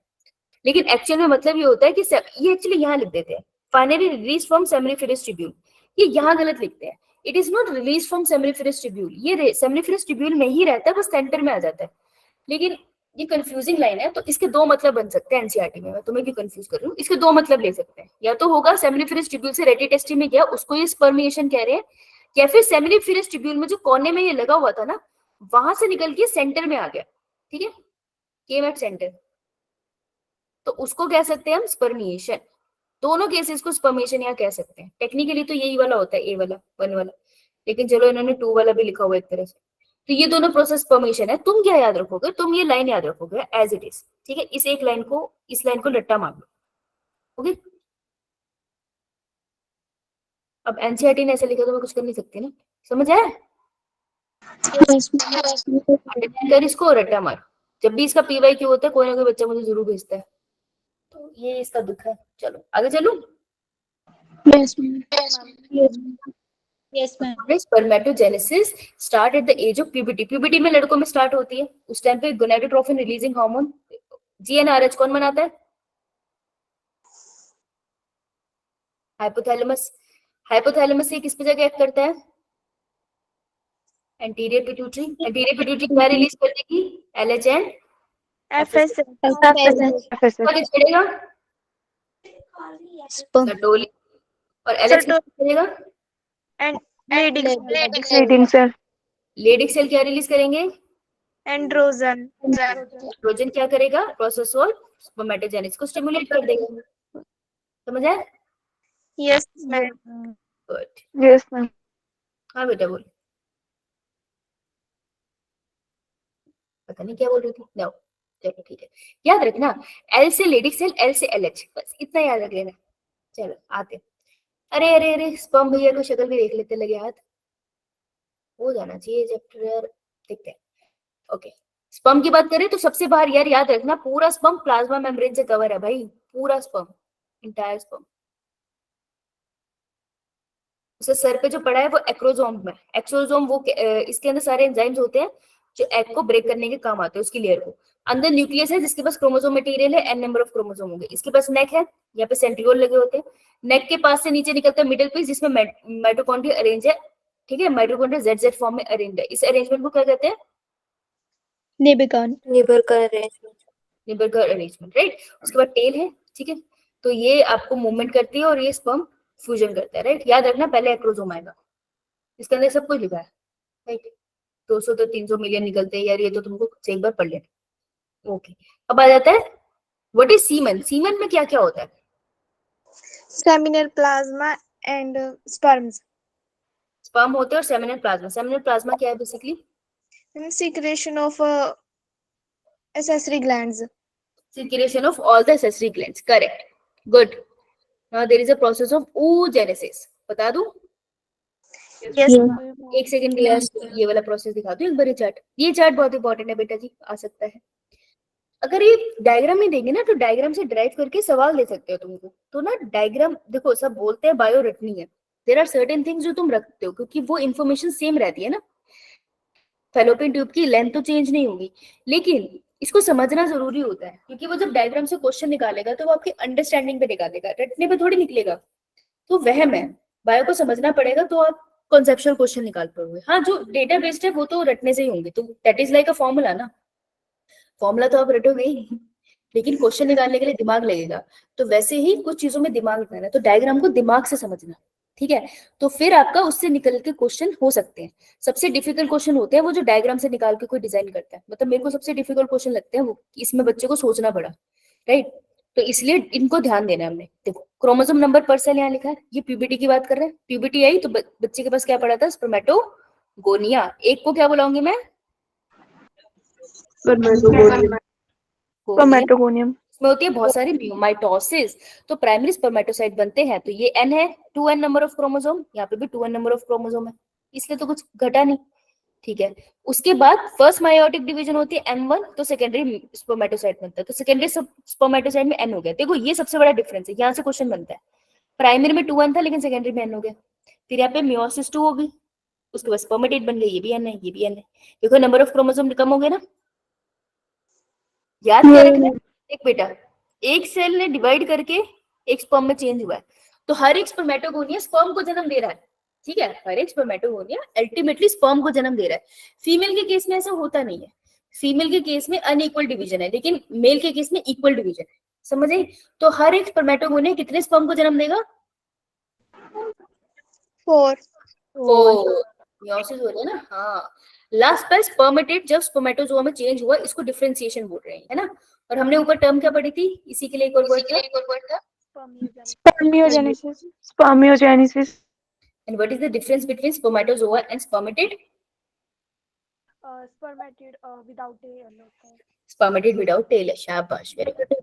लेकिन एक्चुअल में मतलब ये होता है कि ये एक्चुअली यहाँ लिख देते हैं finally release from seminiferous tubule, ये यहाँ गलत लिखते हैं। It is not release from seminiferous tubule, ये सेमिनिफरस ट्यूब्यूल में ही रहता है, बस सेंटर में आ जाता है। लेकिन ये कंफ्यूजिंग लाइन है, तो इसके 2 मतलब बन सकते हैं एनसीईआरटी में, मैं तुम्हें क्यों कंफ्यूज कर रही हूँ। इसके 2 मतलब ले सकते हैं, या तो होगा सेमिनिफरस ट्यूब्यूल से रेटिटेस्टी में गया, उसको ये स्पर्मिएशन कह रहे हैं, या फिर सेमिनिफरस ट्यूब्यूल में जो कोने में ये लगा हुआ था ना, वहां से निकल के सेंटर में आ गया, ठीक है, केम एट सेंटर, तो उसको कह सकते हैं हम स्पर्मिएशन। दोनों केसेस को स्पर्मिएशन यहाँ कह सकते हैं। टेक्निकली तो यही वाला होता है, ए वाला 1 वाला, लेकिन चलो इन्होंने 2 वाला भी लिखा हुआ एक तरह से। तो ये दोनों प्रोसेस स्पर्मिएशन है। तुम क्या याद रखोगे, तुम ये लाइन याद रखोगे एज इट इज, ठीक है। इस एक लाइन को, इस लाइन को रट्टा मार लो, ओके। अब एनसीईआरटी ने ऐसे लिखा तो मैं कुछ कर नहीं सकती ना, समझ आया। Yes, अंडरस्टैंड कर इसको और रट्टा मार। जब भी इसका पीवाई क्यू होता है कोई ना कोई बच्चा मुझे जरूर भेजता है, तो ये इसका दुख है। चलो आगे चलो। yes, ma'am. Yes, yes, ma'am. Spermatogenesis start at the age of puberty. Puberty में लड़कों में स्टार्ट होती है। उस टाइम पे गोनाडोट्रोफिन रिलीजिंग हार्मोन जीएनआरएच कौन बनाता है? हाइपोथैलेमस। हाइपोथैलेमस से किस पे जाके एक्ट करता है? Anterior pituitary. एंटीरियर पिट्यूटरी क्या रिलीज कर देगी? LH and FSH. कौन छेड़ेगा? सर्टोली। और एलएच Sertoli छेड़ेगा? and leading leading cell Leydig cell क्या रिलीज करेंगे? androgen. एंड्रोजन क्या करेगा? प्रोसेस और स्पर्मेटोजेनेसिस को स्टिमुलेट कर देगा। समझ आया? Yes, ma'am. Good. Yes ma'am हाँ बेटा बोल। पता नहीं क्या बोल रही थी। नो चलो ठीक है, याद रखना एल से लेडिक सेल, एल से एलएच, बस इतना याद रख लेना। चलो आते। अरे अरे अरे स्पर्म भैया को शक्ल भी देख लेते, लगे हाथ हो जाना चाहिए चैप्टर यार। देखते हैं। ओके स्पर्म की बात करें तो सबसे बाहर यार याद रखना पूरा स्पर्म प्लाज्मा मेम्ब्रेन से कवर है भाई, पूरा स्पर्म, इंटायर स्पर्म। उसे सर पे जो पड़ा है वो एक्रोजोम में। एक्सोजोम वो इसके अंदर सारे एंजाइम्स होते हैं जो एग को ब्रेक करने के काम आते हैं, उसकी लेयर को। अंदर न्यूक्लियस है जिसके पास क्रोमोसोम मटेरियल है, एन नंबर ऑफ क्रोमोसोम होंगे। इसके पास नेक है, यहाँ पे सेंट्रियोल लगे होते हैं। नेक के पास से नीचे निकलता है मिडिल पीस जिसमें माइटोकॉन्ड्रिया अरेंज है। ठीक है, माइटोकॉन्ड्रिया जेड जेड फॉर्म में अरेंज है। इस अरेंजमेंट को क्या कहते हैं? Nebuchadnezzar. Nebenkern arrangement. Nebenkern arrangement, right. उसके बाद टेल है, ठीक है, तो ये आपको मूवमेंट करती है और ये स्पर्म फ्यूजन करता है, राइट। याद रखना पहले एक्रोजोम आएगा, इसके अंदर सब कुछ लिखा है, राइट। 200 तो 300 मिलियन निकलते हैं यार, ये तो तुमको से एक बार पढ़ लेना। ओके अब आ जाता है व्हाट इज सीमन। सीमन में क्या क्या होता है? Seminal plasma and sperms. Sperm होते हैं और सेमिनल प्लाज्मा। सेमिनल प्लाज्मा क्या है basically? And secretion of accessory glands. Secretion of all the accessory glands, correct, good. Now there is a process of oogenesis, बता दूं? Yes, एक second के लिए ये वाला प्रोसेस दिखा दूं एक बार। ये चार्ट बहुत इंपॉर्टेंट है बेटा जी, आ सकता है। अगर ये डायग्राम में देंगे ना तो डायग्राम से ड्राइव करके सवाल दे सकते हो तुमको। तो ना डायग्राम देखो, सब बोलते हैं बायो रटनी है, देयर आर सर्टेन थिंग्स जो तुम रखते हो क्योंकि वो इन्फॉर्मेशन सेम रहती है ना। फेलोपियन ट्यूब की लेंथ तो चेंज नहीं होगी, लेकिन इसको समझना जरूरी होता है क्योंकि वो जब डायग्राम से क्वेश्चन निकालेगा तो वो आपकी अंडरस्टैंडिंग पे निकालेगा, रटने पे थोड़ी निकलेगा। तो वहम है, बायो को समझना पड़ेगा तो आप कॉन्सेप्चुअल क्वेश्चन निकाल पाओगे। हाँ जो डेटा बेस्ड है वो तो रटने से ही होंगे, तो that is like a formula ना, फॉर्मूला तो आप रटोगे ही लेकिन क्वेश्चन निकालने के लिए दिमाग लगेगा। तो वैसे ही कुछ चीजों में दिमाग लगाना है, तो डायग्राम को दिमाग से समझना, ठीक है। तो फिर आपका उससे निकल के क्वेश्चन हो सकते हैं। सबसे डिफिकल्ट क्वेश्चन होते हैं वो जो डायग्राम से निकाल के कोई डिजाइन करता है, मतलब मेरे को सबसे डिफिकल्ट क्वेश्चन लगते हैं वो, इसमें बच्चे को सोचना पड़ा, राइट। तो इसलिए इनको ध्यान देना है हमने। देखो क्रोमोसोम नंबर पर सेल यहाँ लिखा है, ये प्यूबिटी की बात कर रहे हैं। प्यूबिटी आई तो बच्चे के पास क्या पड़ा था? स्पर्मेटोगोनिया। एक को क्या बुलाऊंगी मैं? स्पर्मेटोगोनियम इसमें होती है बहुत सारी माइटोसिस। तो प्राइमरी स्पर्मेटोसाइट बनते हैं, तो ये एन है, 2n नंबर ऑफ क्रोमोसोम, यहाँ पे भी 2n नंबर ऑफ क्रोमोसोम है, इसलिए तो कुछ घटा नहीं, ठीक है। उसके बाद फर्स्ट मायोटिक डिवीजन होती है M1, तो सेकेंडरी स्पर्मेटोसाइट बनता है। तो सेकेंडरी स्पर्मेटोसाइट में n हो गया। देखो ये सबसे बड़ा डिफरेंस है, यहाँ से क्वेश्चन बनता है। प्राइमरी में 2n था लेकिन सेकेंडरी में n हो गया। फिर यहाँ पे मियोसिस 2 होगी, उसके बाद स्पर्मेटेट बन गई, ये भी n है, ये भी n है। देखो नंबर ऑफ क्रोमोसोम कम हो गए ना। याद क्या रखना है? एक बेटा, एक सेल ने डिवाइड करके एक स्पर्म में चेंज हुआ है, तो हर एक स्पर्मेटोगोनिया स्पर्म को जन्म दे रहा है, ठीक है। हर एक स्पर्मेटोगोनिया अल्टीमेटली स्पर्म को जन्म दे रहा है। फीमेल के केस में ऐसा होता नहीं है, फीमेल के केस में अनइक्वल डिवीजन है, लेकिन मेल के केस में इक्वल डिवीजन है, समझ आई? तो हर एक स्पर्मेटोगोनिया कितने स्पर्म को जन्म देगा? 4. मियोसिस हो रहा है ना, हाँ। लास्ट पर स्पर्मेटेट जब स्पर्मेटोजोआ में चेंज हुआ, इसको डिफरेंशिएशन बोल रहे हैं, है ना। और हमने ऊपर टर्म क्या पढ़ी थी, इसी के लिए एक और वर्ड था, spermiogenesis and what is the difference between spermatozoa and spermatid? Spermatid without tail होता है। Spermatid without tail है, शाबाश, वेरी गुड।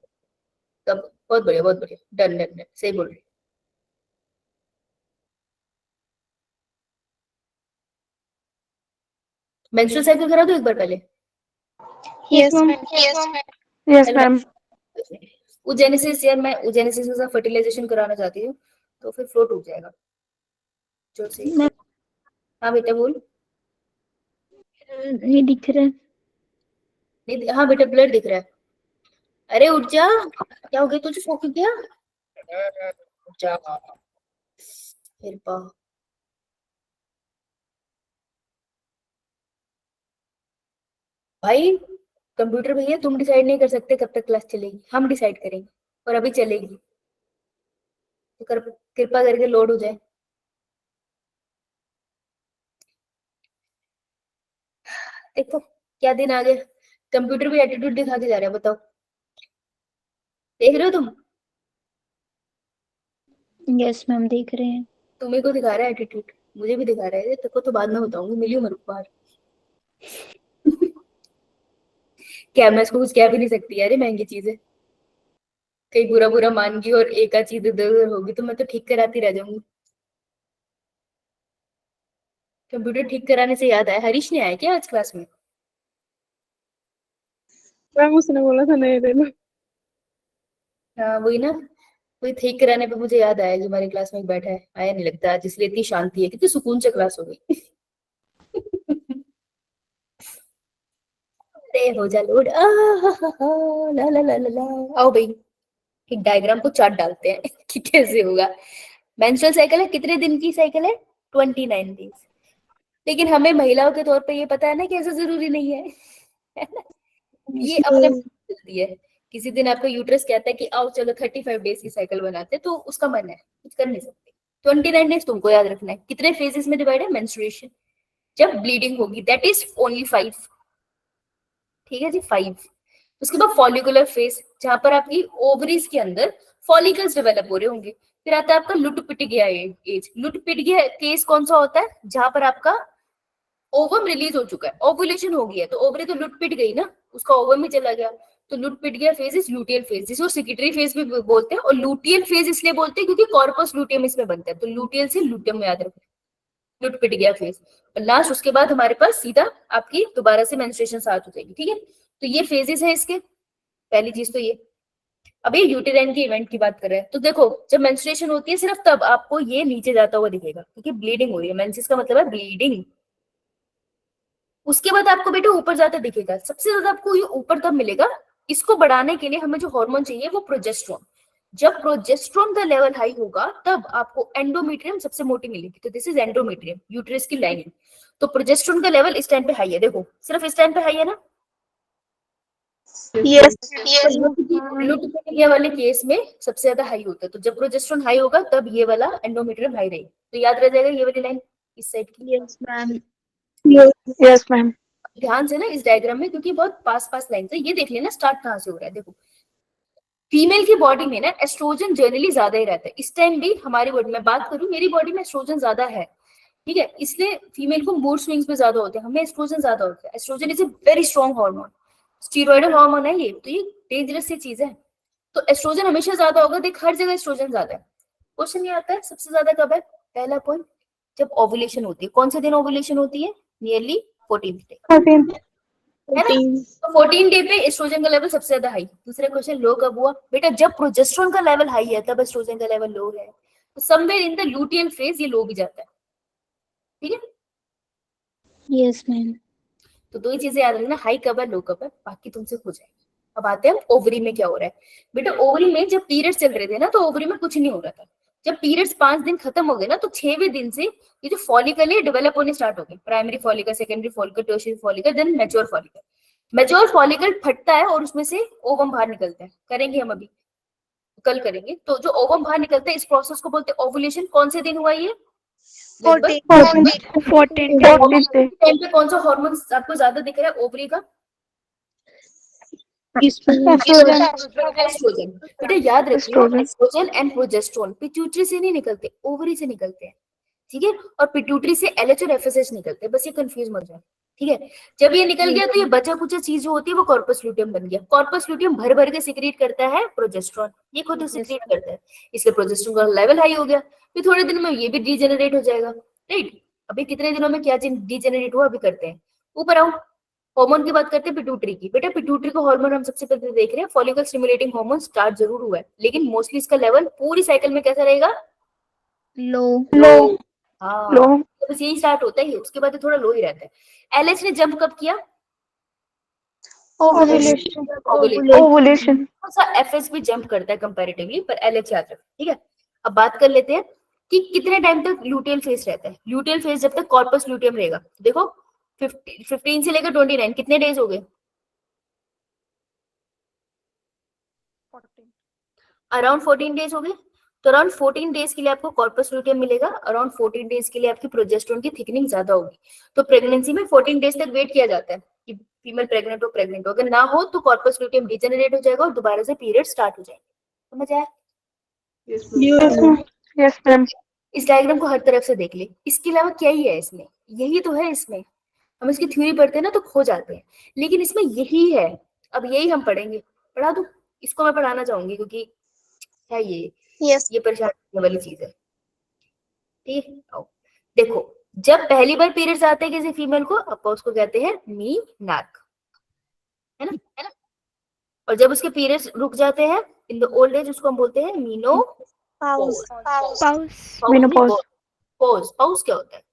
तब बहुत बढ़िया, बहुत बढ़िया, डन डन डन, सही बोल रहे। मेंस्ट्रुअल साइकिल करा दो एक बार पहले। Yes, ma'am. Yes, ma'am. उजेनेसिस यार, मैं उजेनेसिस के साथ फर्टिलाइजेशन कराना चाहती हूँ, तो फिर फ्लो टूट जाएगा जोर से। मैं हाँ बेटा बोल। नहीं दिख रहा है। नहीं, हाँ बेटा ब्लड दिख रहा है। अरे उठ जा, क्या हो गया तुझे, सो क्यों गया? उठ जा फिर पा। भाई कंप्यूटर भैया तुम डिसाइड नहीं कर सकते कब तक क्लास चलेगी, हम डिसाइड करेंगे, और अभी चलेगी, तो कृपा करके लोड हो जाए। देखो क्या दिन आ गया, कंप्यूटर भी एटीट्यूड दिखा के जा रहा है, बताओ देख रहे हो तुम? यस मैम देख रहे हैं। तुम्हें को दिखा रहा है एटीट्यूड, मुझे भी दिखा रहा है, तेरे को तो बाद में बताऊंगी, मिली मेरे को बाहर। क्या मैं इसको कुछ कह भी नहीं सकती यार, ये महंगी चीज है, कहीं बुरा बुरा मान गई और एक आध चीज इधर उधर होगी तो मैं तो ठीक कराती रह जाऊंगी। कंप्यूटर ठीक कराने से याद आया, हरीश ने आया क्या आज क्लास में? मैम उसने बोला था नहीं दे लो। हाँ वही ना, वही ठीक कराने पे मुझे याद आया कि हमारी क्लास में एक बैठा है, आया नहीं लगता आज, इसलिए इतनी शांति है, कितनी सुकून से क्लास हो गई। अरे हो जा लोड, ला ला ला ला ला। आओ भाई एक डायग्राम को चार्ट डालते हैं कि कैसे होगा। मेंस्ट्रुअल साइकिल है, कितने दिन की साइकिल है? 29 डेज। लेकिन हमें महिलाओं के तौर पे ये पता है ना कि ऐसा जरूरी नहीं है, है ना? ये अपने जल्दी है, किसी दिन आपका यूट्रस कहता है कि आओ चलो 35 डेज की साइकिल बनाते हैं, तो उसका मन है, कुछ कर नहीं सकते। 29 डेज तुमको याद रखना है। कितने फेजेस में डिवाइड है मेंस्ट्रुएशन? जब ब्लीडिंग होगी, दैट इज ओनली 5। ठीक है जी, 5। उसके बाद फॉलिकुलर फेज, जहां पर आपकी ओवरीज के अंदर फॉलिकल्स डेवलप हो रहे होंगे। फिर आता है आपका लुटपिटिगिया एज। लुटपिटिगिया केस कौन सा होता है? जहां पर आपका ओवम रिलीज हो चुका है, ओवुलेशन हो गई है, तो ओवरी तो लुटपिट गई ना, उसका ओवम ही चला गया, तो लुटपिटिगिया फेज इज लुटियल फेज, जिसको सेक्रेटरी फेज भी बोलते हैं, और लुटियल फेज इसलिए बोलते हैं क्योंकि कॉर्पस लुटियम इसमें बनता है, तो लुटियल से लुटियम में याद रखना, लुटपिटिगिया फेज। और लास्ट उसके बाद हमारे पास सीधा आपकी दोबारा से मेंस्ट्रुएशन स्टार्ट हो जाएगी। ठीक है, तो ये फेजेस है इसके। पहली चीज तो ये। अब ये यूटेराइन के इवेंट की बात कर रहे हैं, तो देखो जब मेंस्ट्रुएशन होती है सिर्फ तब आपको ये नीचे जाता हुआ दिखेगा, क्योंकि ब्लीडिंग हो रही है, मेंसेस का मतलब है ब्लीडिंग। उसके बाद आपको बेटा ऊपर जाता दिखेगा, सबसे ज्यादा आपको ये ऊपर तब मिलेगा। इसको बढ़ाने के लिए हमें जो हार्मोन चाहिए वो प्रोजेस्टेरोन। जब प्रोजेस्टेरोन का लेवल हाई होगा तब आपको एंडोमेट्रियम सबसे मोटी मिलेगी, तो दिस इज एंडोमेट्रियम, यूट्रस की लाइनिंग। तो प्रोजेस्टेरोन का लेवल इस टाइम पे हाई है, देखो सिर्फ इस टाइम पे हाई है ना। Yes. लुटिपिटिगिया वाले केस में सबसे ज्यादा हाई होता है, तो जब प्रोजेस्टेरोन हाई होगा तब ये वाला एंडोमेट्रियम हाई रहेगी, तो याद रह जाएगा ये वाली लाइन इस साइड की। Yes, ma'am. Yes, ma'am. ध्यान से ना इस डायग्राम में, क्योंकि बहुत पास पास लाइन है, ये देख लेना स्टार्ट कहाँ से हो रहा है। देखो फीमेल की बॉडी में ना एस्ट्रोजन जनरली ज्यादा ही रहता है, इस टाइम भी हमारी बॉडी में बात करूं, मेरी बॉडी में एस्ट्रोजन ज्यादा है, ठीक है, इसलिए फीमेल को मूड स्विंग्स में ज्यादा होते हैं, हमें एस्ट्रोजन ज्यादा होता है। Estrogen is a very strong hormone, steroidal hormone है ये, तो ये डेंजरस सी चीज है। तो एस्ट्रोजन हमेशा ज्यादा होगा, देख हर जगह एस्ट्रोजन ज्यादा है। क्वेश्चन ये आता है सबसे ज्यादा कब है? पहला पॉइंट, जब ओव्यूलेशन होती है। कौन से दिन ओव्यूलेशन होती है? Nearly 14th day, 14. है ना? तो 14 डे पे एस्ट्रोजन का लेवल सबसे ज्यादा हाई। दूसरा क्वेश्चन, लो कब हुआ? बेटा जब प्रोजेस्टेरोन का लेवल हाई है तब एस्ट्रोजन का लेवल लो है, तो somewhere in the luteal phase ये लो भी जाता है। ठीक है, यस मैम। तो दो ही चीजें याद रखना, हाई कब है लो कब है, बाकी तुमसे हो जाएगा। अब आते हैं ओवरी में क्या हो रहा है। बेटा ओवरी में जब पीरियड्स चल रहे थे ना, तो ओवरी में कुछ नहीं हो रहा था। जब पीरियड्स 5 दिन खत्म हो गए ना, तो 6वें दिन से ये जो फॉलिकल है डेवलप होने स्टार्ट हो गए। Primary follicle, secondary follicle, tertiary follicle, then mature follicle. Mature follicle फटता है और उसमें से ओवम बाहर निकलता है, करेंगे हम अभी, कल करेंगे। तो जो ओवम बाहर निकलता है इस प्रोसेस को बोलते हैं ओवुलेशन। कौन से दिन हुआ ये? 14. 14 टाइम पे कौन सा हार्मोन आपको ज्यादा दिख रहा है ओवरी का? एस्ट्रोजन। बेटा याद रखिए, एस्ट्रोजन एंड प्रोजेस्टेरोन पिट्यूटरी से नहीं निकलते, ओवरी से निकलते हैं। ठीक है, और पिट्यूटरी से एलएच और एफएसएच निकलते हैं, बस ये कंफ्यूज मत जाए। ठीक है, जब ये निकल गया तो ये बचा कुछ चीज जो होती है वो कॉर्पस लुटियम बन गया। कॉर्पस लुटियम भर भर के सिक्रीट करता है प्रोजेस्टेरोन, ये खुद सिक्रीट करता है, इसलिए प्रोजेस्टेरोन का लेवल हाई हो गया। फिर थोड़े दिन में ये भी डीजेनरेट हो जाएगा, राइट? अभी कितने दिनों में क्या डीजेनरेट हुआ अभी करते हैं। ऊपर आओ, हार्मोन की बात करते हैं पिट्यूटरी की। बेटा पिट्यूटरी को हार्मोन हम सबसे पहले देख रहे हैं, फॉलिकल स्टिमुलेटिंग हार्मोन स्टार्ट जरूर हुआ है, लेकिन मोस्टली इसका लेवल पूरी साइकिल में कैसा रहेगा? लो। लो हाँ, तो बस यही स्टार्ट होता है, उसके बाद थोड़ा लो ही रहता है। एलएच ने जंप कब किया? Ovulation ovulation. ओवुलेशन एफएस भी जंप करता है कंपैरेटिवली, पर एलएच याद रख, ठीक है। अब बात कर लेते हैं कि कितने टाइम तक ल्यूटियल फेज रहता है। ल्यूटियल फेज जब तक कॉर्पस ल्यूटियम रहेगा, देखो 15 से लेकर 29 कितने डेज हो गए? 14 अराउंड 14 डेज हो गए। तो अराउंड 14 डेज के लिए आपको कॉर्पस ल्यूटियम मिलेगा, अराउंड 14 डेज के लिए आपकी प्रोजेस्टेरोन की थिकनिंग ज्यादा होगी। तो प्रेगनेंसी में 14 डेज तक वेट किया जाता है कि फीमेल प्रेग्नेंट हो, अगर ना हो तो कॉर्पस ल्यूटियम डिजेनरेट हो जाएगा और दोबारा से पीरियड स्टार्ट हो जाएगा। समझ आया? यस मैम इस डायग्राम को हर तरफ से देख ले, इसके अलावा क्या ही है इसमें? यही तो है इसमें। हम इसकी थ्योरी पढ़ते हैं ना तो खो जाते हैं, लेकिन इसमें यही है। अब यही हम पढ़ेंगे। पढ़ा दूं? इसको मैं पढ़ाना चाहूंगी क्योंकि है Yes. ये परेशान करने वाली चीज है। ठीक है, आओ देखो, जब पहली बार पीरियड्स आते हैं किसी फीमेल को, अपन उसको कहते हैं मी नार्क, है ना? और जब उसके पीरियड्स रुक जाते हैं इन द ओल्ड एज, उसको हम बोलते हैं मीनो Pause. पाउस मेनोपॉज पॉज। पॉज क्या होता है?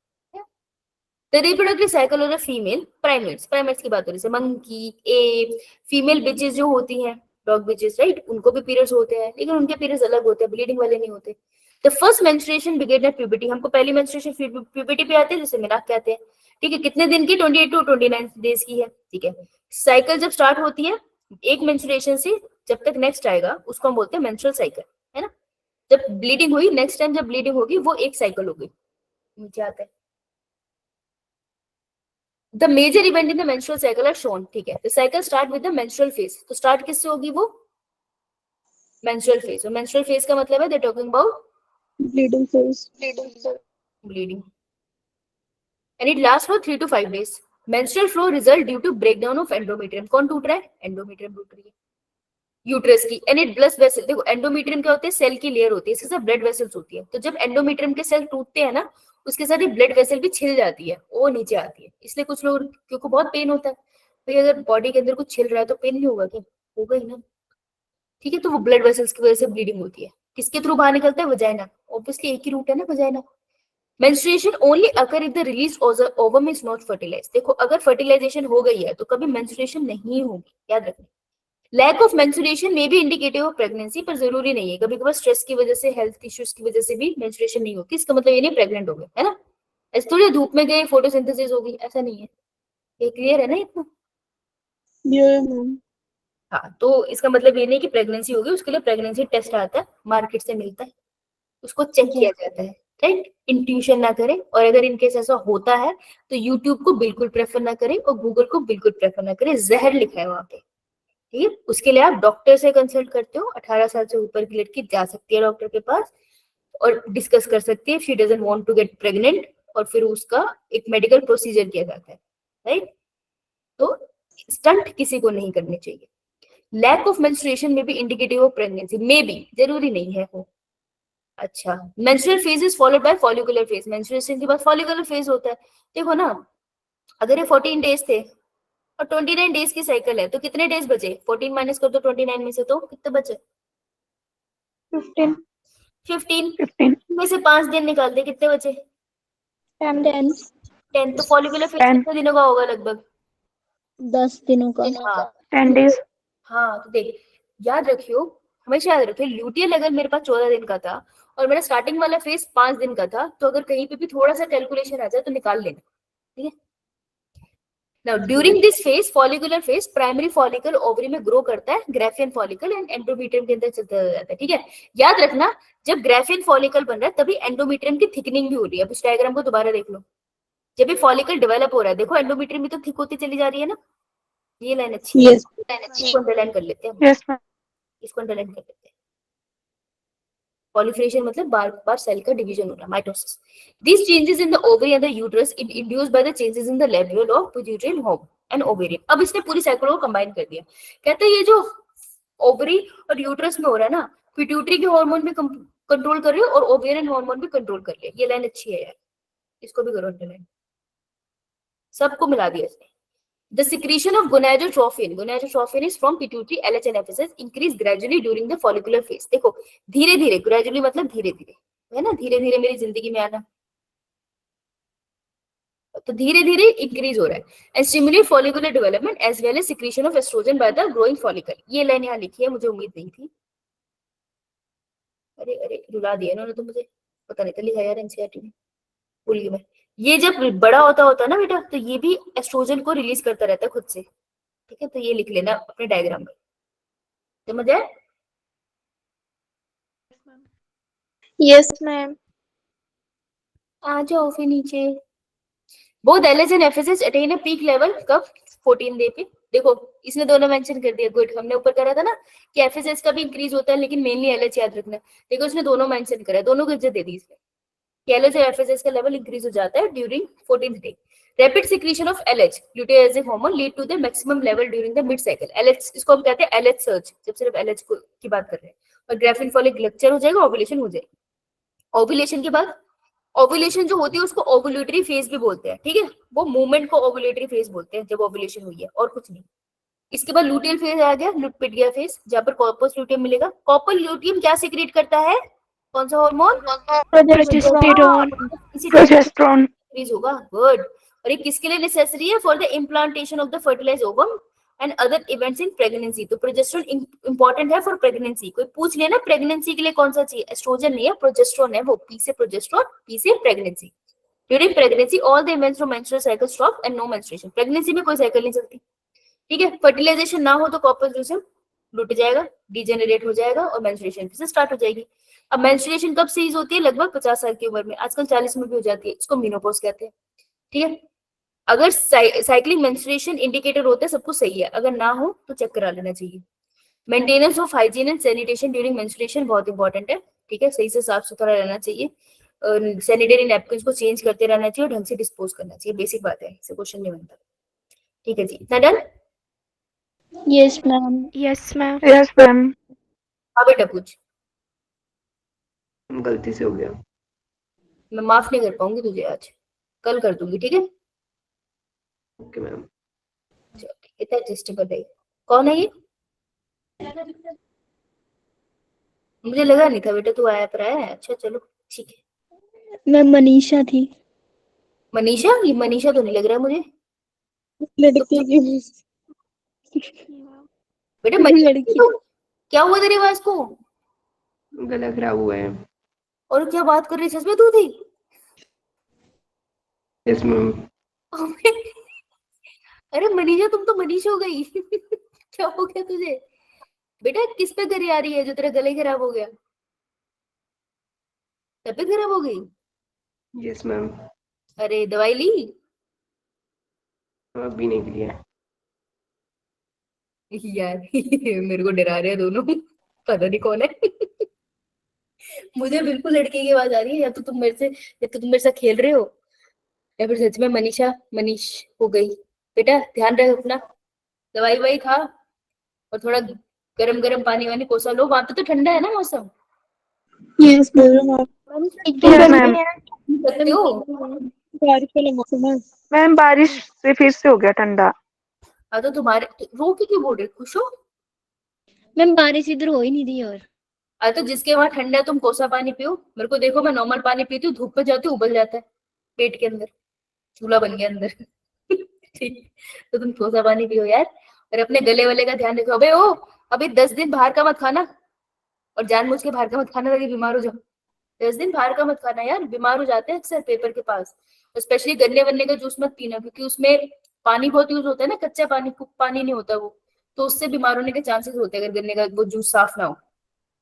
The reproductive cycle of the female primates की बात हो रही है, मंकी, एप, फीमेल बिचेस जो होती हैं, डॉग बिचेस, राइट, उनको भी पीरियड्स होते हैं, लेकिन उनके पीरियड्स अलग होते हैं, ब्लीडिंग वाले नहीं होते। The first menstruation begin at puberty, हमको पहली मेंस्ट्रुएशन प्यूबर्टी पे आती है, जिसे मेनार्क कहते हैं। ठीक है, कितने दिन की? 28 टू 29 डेज की है। ठीक है, साइकिल जब स्टार्ट होती है एक मेंस्ट्रुएशन से जब तक नेक्स्ट आएगा उसको हम बोलते हैं मेंस्ट्रुअल साइकिल, है ना? जब ब्लीडिंग हुई, नेक्स्ट टाइम जब ब्लीडिंग होगी वो एक साइकिल होगी। नीचे आता है The major event in the menstrual cycle are shown, ठीक है। The cycle start with the menstrual phase, तो start किससे होगी वो? menstrual phase। और menstrual phase का मतलब है they're talking about bleeding phase bleeding and it lasts for 3 to 5 days। menstrual flow result due to breakdown of endometrium। कौन टूट रहा है? endometrium टूट रही है यूट्रस की। एंड इट ब्लड वेसल, देखो एंडोमेट्रियम क्या होते हैं? सेल की लेयर होती है, इसके साथ ब्लड वेसल्स होती है। तो जब एंडोमेट्रियम के सेल टूटते हैं ना, उसके साथ ही ब्लड वेसल भी छिल जाती है, वो नीचे आती है। इसलिए कुछ लोग, क्योंकि बहुत पेन होता है भाई, अगर बॉडी के अंदर कुछ छिल रहा है तो पेन नहीं होगा क्या? होगा ही ना। ठीक है, तो वो ब्लड वेसल्स की वजह से ब्लीडिंग होती है। किसके थ्रू बाहर निकलता है? वजाइना। ऑब्वियसली एक ही रूट है ना, vagina. Menstruation only occur if the release ovum is not fertilized. देखो अगर फर्टिलाइजेशन हो गई है तो कभी मेंस्ट्रुएशन नहीं होगी, याद रखना। लैक ऑफ मेंस्ट्रुएशन में भी इंडिकेटिव ऑफ प्रेगनेंसी, पर जरूरी नहीं है। कभी कभार स्ट्रेस की वजह से, हेल्थ इश्यूज की वजह से भी मेंस्ट्रुएशन नहीं होती, इसका मतलब ये नहीं प्रेग्नेंट हो गए, है ना? ऐसे थोड़ी धूप में गए फोटोसिंथेसिस होगी, ऐसा नहीं है। ये क्लियर है ना इतना? हाँ, तो इसका मतलब ये नहीं कि प्रेगनेंसी होगी, उसके लिए प्रेगनेंसी टेस्ट आता है, मार्केट से मिलता है, उसको चेक किया जाता है, राइट? इंट्यूशन ना करें, और अगर इनकेस ऐसा होता है तो यूट्यूब को बिल्कुल प्रेफर ना करें और गूगल को बिल्कुल प्रेफर ना करें, जहर लिखा है वहां पे। ठीक है, उसके लिए आप डॉक्टर से कंसल्ट करते हो। 18 साल से ऊपर की लड़की जा सकती है डॉक्टर के पास और डिस्कस कर सकती है she doesn't want to get pregnant, और फिर उसका एक मेडिकल प्रोसीजर किया जाता है, राइट? तो स्टंट किसी को नहीं करने चाहिए। लैक ऑफ मेंस्ट्रुएशन में भी इंडिकेटिव ऑफ प्रेगनेंसी, में भी, जरूरी नहीं है हो। अच्छा, menstrual phase is followed by follicular phase. Menstruation के बाद फॉलिकुलर फेज होता है। देखो ना, अगर ये 14 डेज थे और 29 डेज की साइकिल है, तो कितने डेज बचे? 14 माइनस कर दो 29 में से, तो कितने बचे? 15 में से 5 दिन निकाल दे, कितने बचे? 10। तो फॉलिकुलर फेज 10 कितने दिनों का होगा लगभग? 10 दिनों का। हाँ 10 days हाँ, तो देख, याद रखियो, हमेशा याद रखियो, ल्यूटियल अगर मेरे पास 14 दिन का था और मेरा स्टार्टिंग वाला फेज 5 दिन का था, तो अगर कहीं पे भी थोड़ा सा कैलकुलेशन आ जाए तो निकाल लेना, ठीक है? Now, during this phase, follicular phase, primary follicle ovary में ग्रो करता है, ग्राफियन फॉलिकल एंड एंडोमेट्रियम के अंदर चलता जाता है। ठीक है, याद रखना, जब ग्राफियन फॉलिकल बन रहा है तभी एंडोमेट्रियम की थिकनिंग भी हो रही है। अब इस डायग्राम को दोबारा देख लो, जब ये फॉलिकल डेवलप हो रहा है, देखो एंडोमेट्रियम भी तो थिक होती चली जा रही है ना। ये लाइन अच्छी है, इसको अंडरलाइन कर लेते हैं, यस मैम इसको अंडरलाइन कर लेते हैं। Proliferation मतलब बार बार सेल का डिवीजन होना, mitosis. These changes in the ovary and the uterus is induced by the changes in the level of pituitary hormone and ovarian। अब इसने पूरी साइकिल को कंबाइन कर दिया। कहते हैं ये जो ओवरी और यूट्रस में हो रहा है ना, पिट्यूटरी के हार्मोन भी कंट्रोल कर रही है और ओवेरियन हार्मोन भी कंट्रोल कर लिया। ये लाइन अच्छी है यार, इसको भी करो अंडरलाइन, सबको मिला दिया इसने। The secretion of gonadotrophin is from pituitary, LH and FSH increase gradually during the follicular phase. देखो धीरे धीरे, ग्रेजुअली मतलब धीरे धीरे, है ना, धीरे धीरे मेरी जिंदगी में आना, तो धीरे धीरे इंक्रीज हो रहा है. And stimulate follicular development as well as secretion of estrogen by the growing follicle. ये लाइन यहाँ लिखी है, मुझे उम्मीद नहीं थी. अरे अरे रुला दिया इन्होंने तो, मुझे पता नहीं था लिखा यार एनसीईआरटी में, भूल गई मैं. ये जब बड़ा होता होता है ना बेटा, तो ये भी एस्ट्रोजन को रिलीज करता रहता है खुद से. ठीक है, तो ये लिख लेना अपने डायग्राम में. समझ आए? Yes, ma'am. आ जाओ फिर नीचे. Both LH and FSH attain a peak level कब? 14 डे पे. देखो इसने दोनों मेंशन कर दिया. गुड, हमने ऊपर करा था ना कि एफएसएच का भी इंक्रीज होता है, लेकिन मेनली एलएच याद रखना. देखो इसने दोनों मेंशन करा, दोनों को इज्जत दे दी इसने. एलएच और एफएसएच का लेवल इंक्रीज हो जाता है during 14th day. Rapid secretion of LH luteinizing hormone lead to the maximum level during the mid cycle. LH, इसको हम कहते हैं एलएच सर्ज, जब सिर्फ एलएच की बात कर रहे हैं. और ग्राफिन फॉलिक रप्चर हो जाएगा, ओव्यूलेशन हो जाएगी. ओव्यूलेशन के बाद, ओव्यूलेशन जो होती है उसको ओव्यूलेटरी फेज भी बोलते हैं. ठीक है, वो मूवमेंट को ओव्यूलेटरी फेज बोलते हैं जब ओव्यूलेशन हुई है, और कुछ नहीं. इसके बाद लूटियल फेज आ गया, लुटपिटिया फेज, जहाँ पर कॉर्पस ल्यूटियम मिलेगा. कॉपर ल्यूटियम क्या सीक्रेट करता है? कौन सा हार्मोन? प्रोजेस्टेरोन. इंक्रीज होगा. गुड. और ये किसके लिए नेसेसरी है? For the implantation of the fertilized ovum and other events in pregnancy. तो प्रोजेस्टेरोन इंपॉर्टेंट है फॉर प्रेगनेंसी. कोई पूछ लेना प्रेगनेंसी के लिए कौन सा चाहिए, एस्ट्रोजन नहीं है, प्रोजेस्टेरोन है. वो पी से प्रोजेस्टेरोन, पी से pregnancy. During pregnancy all the events from menstrual cycle stop and no menstruation. Pregnancy में कोई साइकिल नहीं चलती. ठीक है, फर्टिलाइजेशन ना हो तो कॉर्पस ल्यूटियम लुट जाएगा, डिजेनरेट हो जाएगा और मेंस्ट्रुएशन फिर से स्टार्ट हो जाएगी. अब मेंस्ट्रुएशन कब सीज होती है? लगभग 50 साल की उम्र में. आजकल 40 में भी हो जाती है. इसको मेनोपॉज कहते हैं. ठीक है, अगर साइक्लिंग मेंस्ट्रुएशन इंडिकेटर होते हैं सब कुछ सही है, अगर ना हो तो चेक करा लेना चाहिए. Maintenance of hygiene and sanitation during menstruation बहुत इंपॉर्टेंट है. ठीक है, सही से साफ सुथरा रहना चाहिए. सैनिटरी नैपकिन को चेंज करते रहना चाहिए और ढंग से डिस्पोज करना चाहिए. बेसिक बात है, इससे क्वेश्चन नहीं बनता. ठीक है जी, इतना done? Yes, ma'am. Yes, ma'am. Yes, ma'am. हाँ बेटा पूछ. गलती से हो गया. मैं माफ नहीं कर पाऊंगी तुझे आज, कल कर दूंगी. ठीक है, ओके मैम. इतना एडजस्टेबल है. कौन है ये? मुझे लगा नहीं था बेटा तू आया पर आया है. अच्छा चलो ठीक है. मैं मनीषा थी. मनीषा? ये मनीषा तो नहीं लग रहा है मुझे. लड़की की. बेटा मनीषा लड़की. तो क्या हुआ तेरी आवाज को? गला खराब हुआ है. और क्या बात कर रही? सच में तू थी? Yes ma'am. अरे मनीषा तुम तो मनीष हो गई. क्या हो गया तुझे बेटा? किस पे गरी आ रही है जो तेरा गले खराब हो गया? तबीयत खराब हो गई? Yes ma'am. अरे दवाई ली? अभी नहीं के लिए. यार मेरे को डरा रहे हैं दोनों. पता नहीं कौन है. मुझे बिल्कुल लड़के की आवाज आ रही है. या तो तुम मेरे साथ खेल रहे हो, या फिर सच में मनीष हो गई. बेटा ध्यान रख अपना, दवाई ववाई खा, और थोड़ा गरम गरम पानी वानी कोसा लो. वहां पे तो ठंडा है ना मौसम? Yes, ma'am. Yes, ma'am. सकते हो? बारिश वाला मौसम है. मैम बारिश से फिर से हो गया ठंडा. हाँ तो तुम्हारे रो के क्यों बोल रहे? खुश हो? मैम बारिश इधर हो ही नहीं रही. और तो जिसके वहां ठंडा है तुम कोसा पानी पियो. मेरे को देखो, मैं नॉर्मल पानी पीती हूँ, धूप पे जाती हूँ उबल जाता है पेट के अंदर, चूल्हा बन गया अंदर. ठीक, तो तुम कोसा पानी पियो यार. और अपने गले वाले का ध्यान रखो. अभी 10 दिन बाहर का मत खाना, और जानबूझ के बाहर का मत खाना ताकि बीमार हो जाओ. 10 दिन बाहर का मत खाना यार, बीमार हो जाते हैं अक्सर पेपर के पास. स्पेशली गन्ने वन्ने का जूस मत पीना, क्योंकि उसमें पानी बहुत यूज होता है ना, कच्चा पानी नहीं होता वो, तो उससे बीमार होने के चांसेस होते हैं अगर गन्ने का वो जूस साफ ना हो.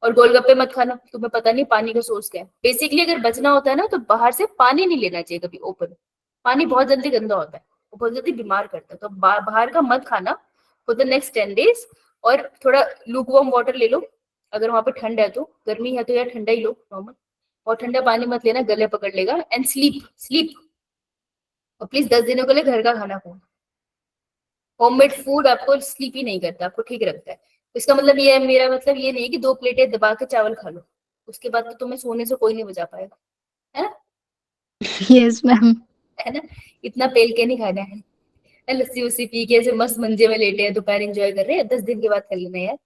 और गोलगप्पे मत खाना, तुम्हें पता नहीं पानी का सोर्स क्या है. बेसिकली अगर बचना होता है ना तो बाहर से पानी नहीं लेना चाहिए कभी ओपन. पानी बहुत जल्दी गंदा होता है, वो बहुत जल्दी बीमार करता है. तो बाहर का मत खाना फॉर द नेक्स्ट 10 डेज. और थोड़ा लूकवार्म वाटर ले लो. अगर वहां पर ठंड है तो, गर्मी है तो यार ठंडा ही लो नॉर्मल. और ठंडा पानी मत लेना, गले पकड़ लेगा. And sleep. और प्लीज 10 दिनों के लिए घर का खाना खाओ. होममेड फूड आपको स्लीप ही नहीं करता, आपको ठीक रखता है. इसका मतलब ये है, मेरा मतलब ये नहीं कि 2 प्लेटें दबा के चावल खा लो, उसके बाद तो तुम्हें सोने से कोई नहीं बचा पाएगा, है ना? yes, ma'am. है ना? इतना पेल के नहीं खाना है. लस्सी वस्सी पी के ऐसे मस्त मंजे में लेटे हैं, दोपहर एंजॉय कर रहे हैं, 10 दिन के बाद कर लेना यार।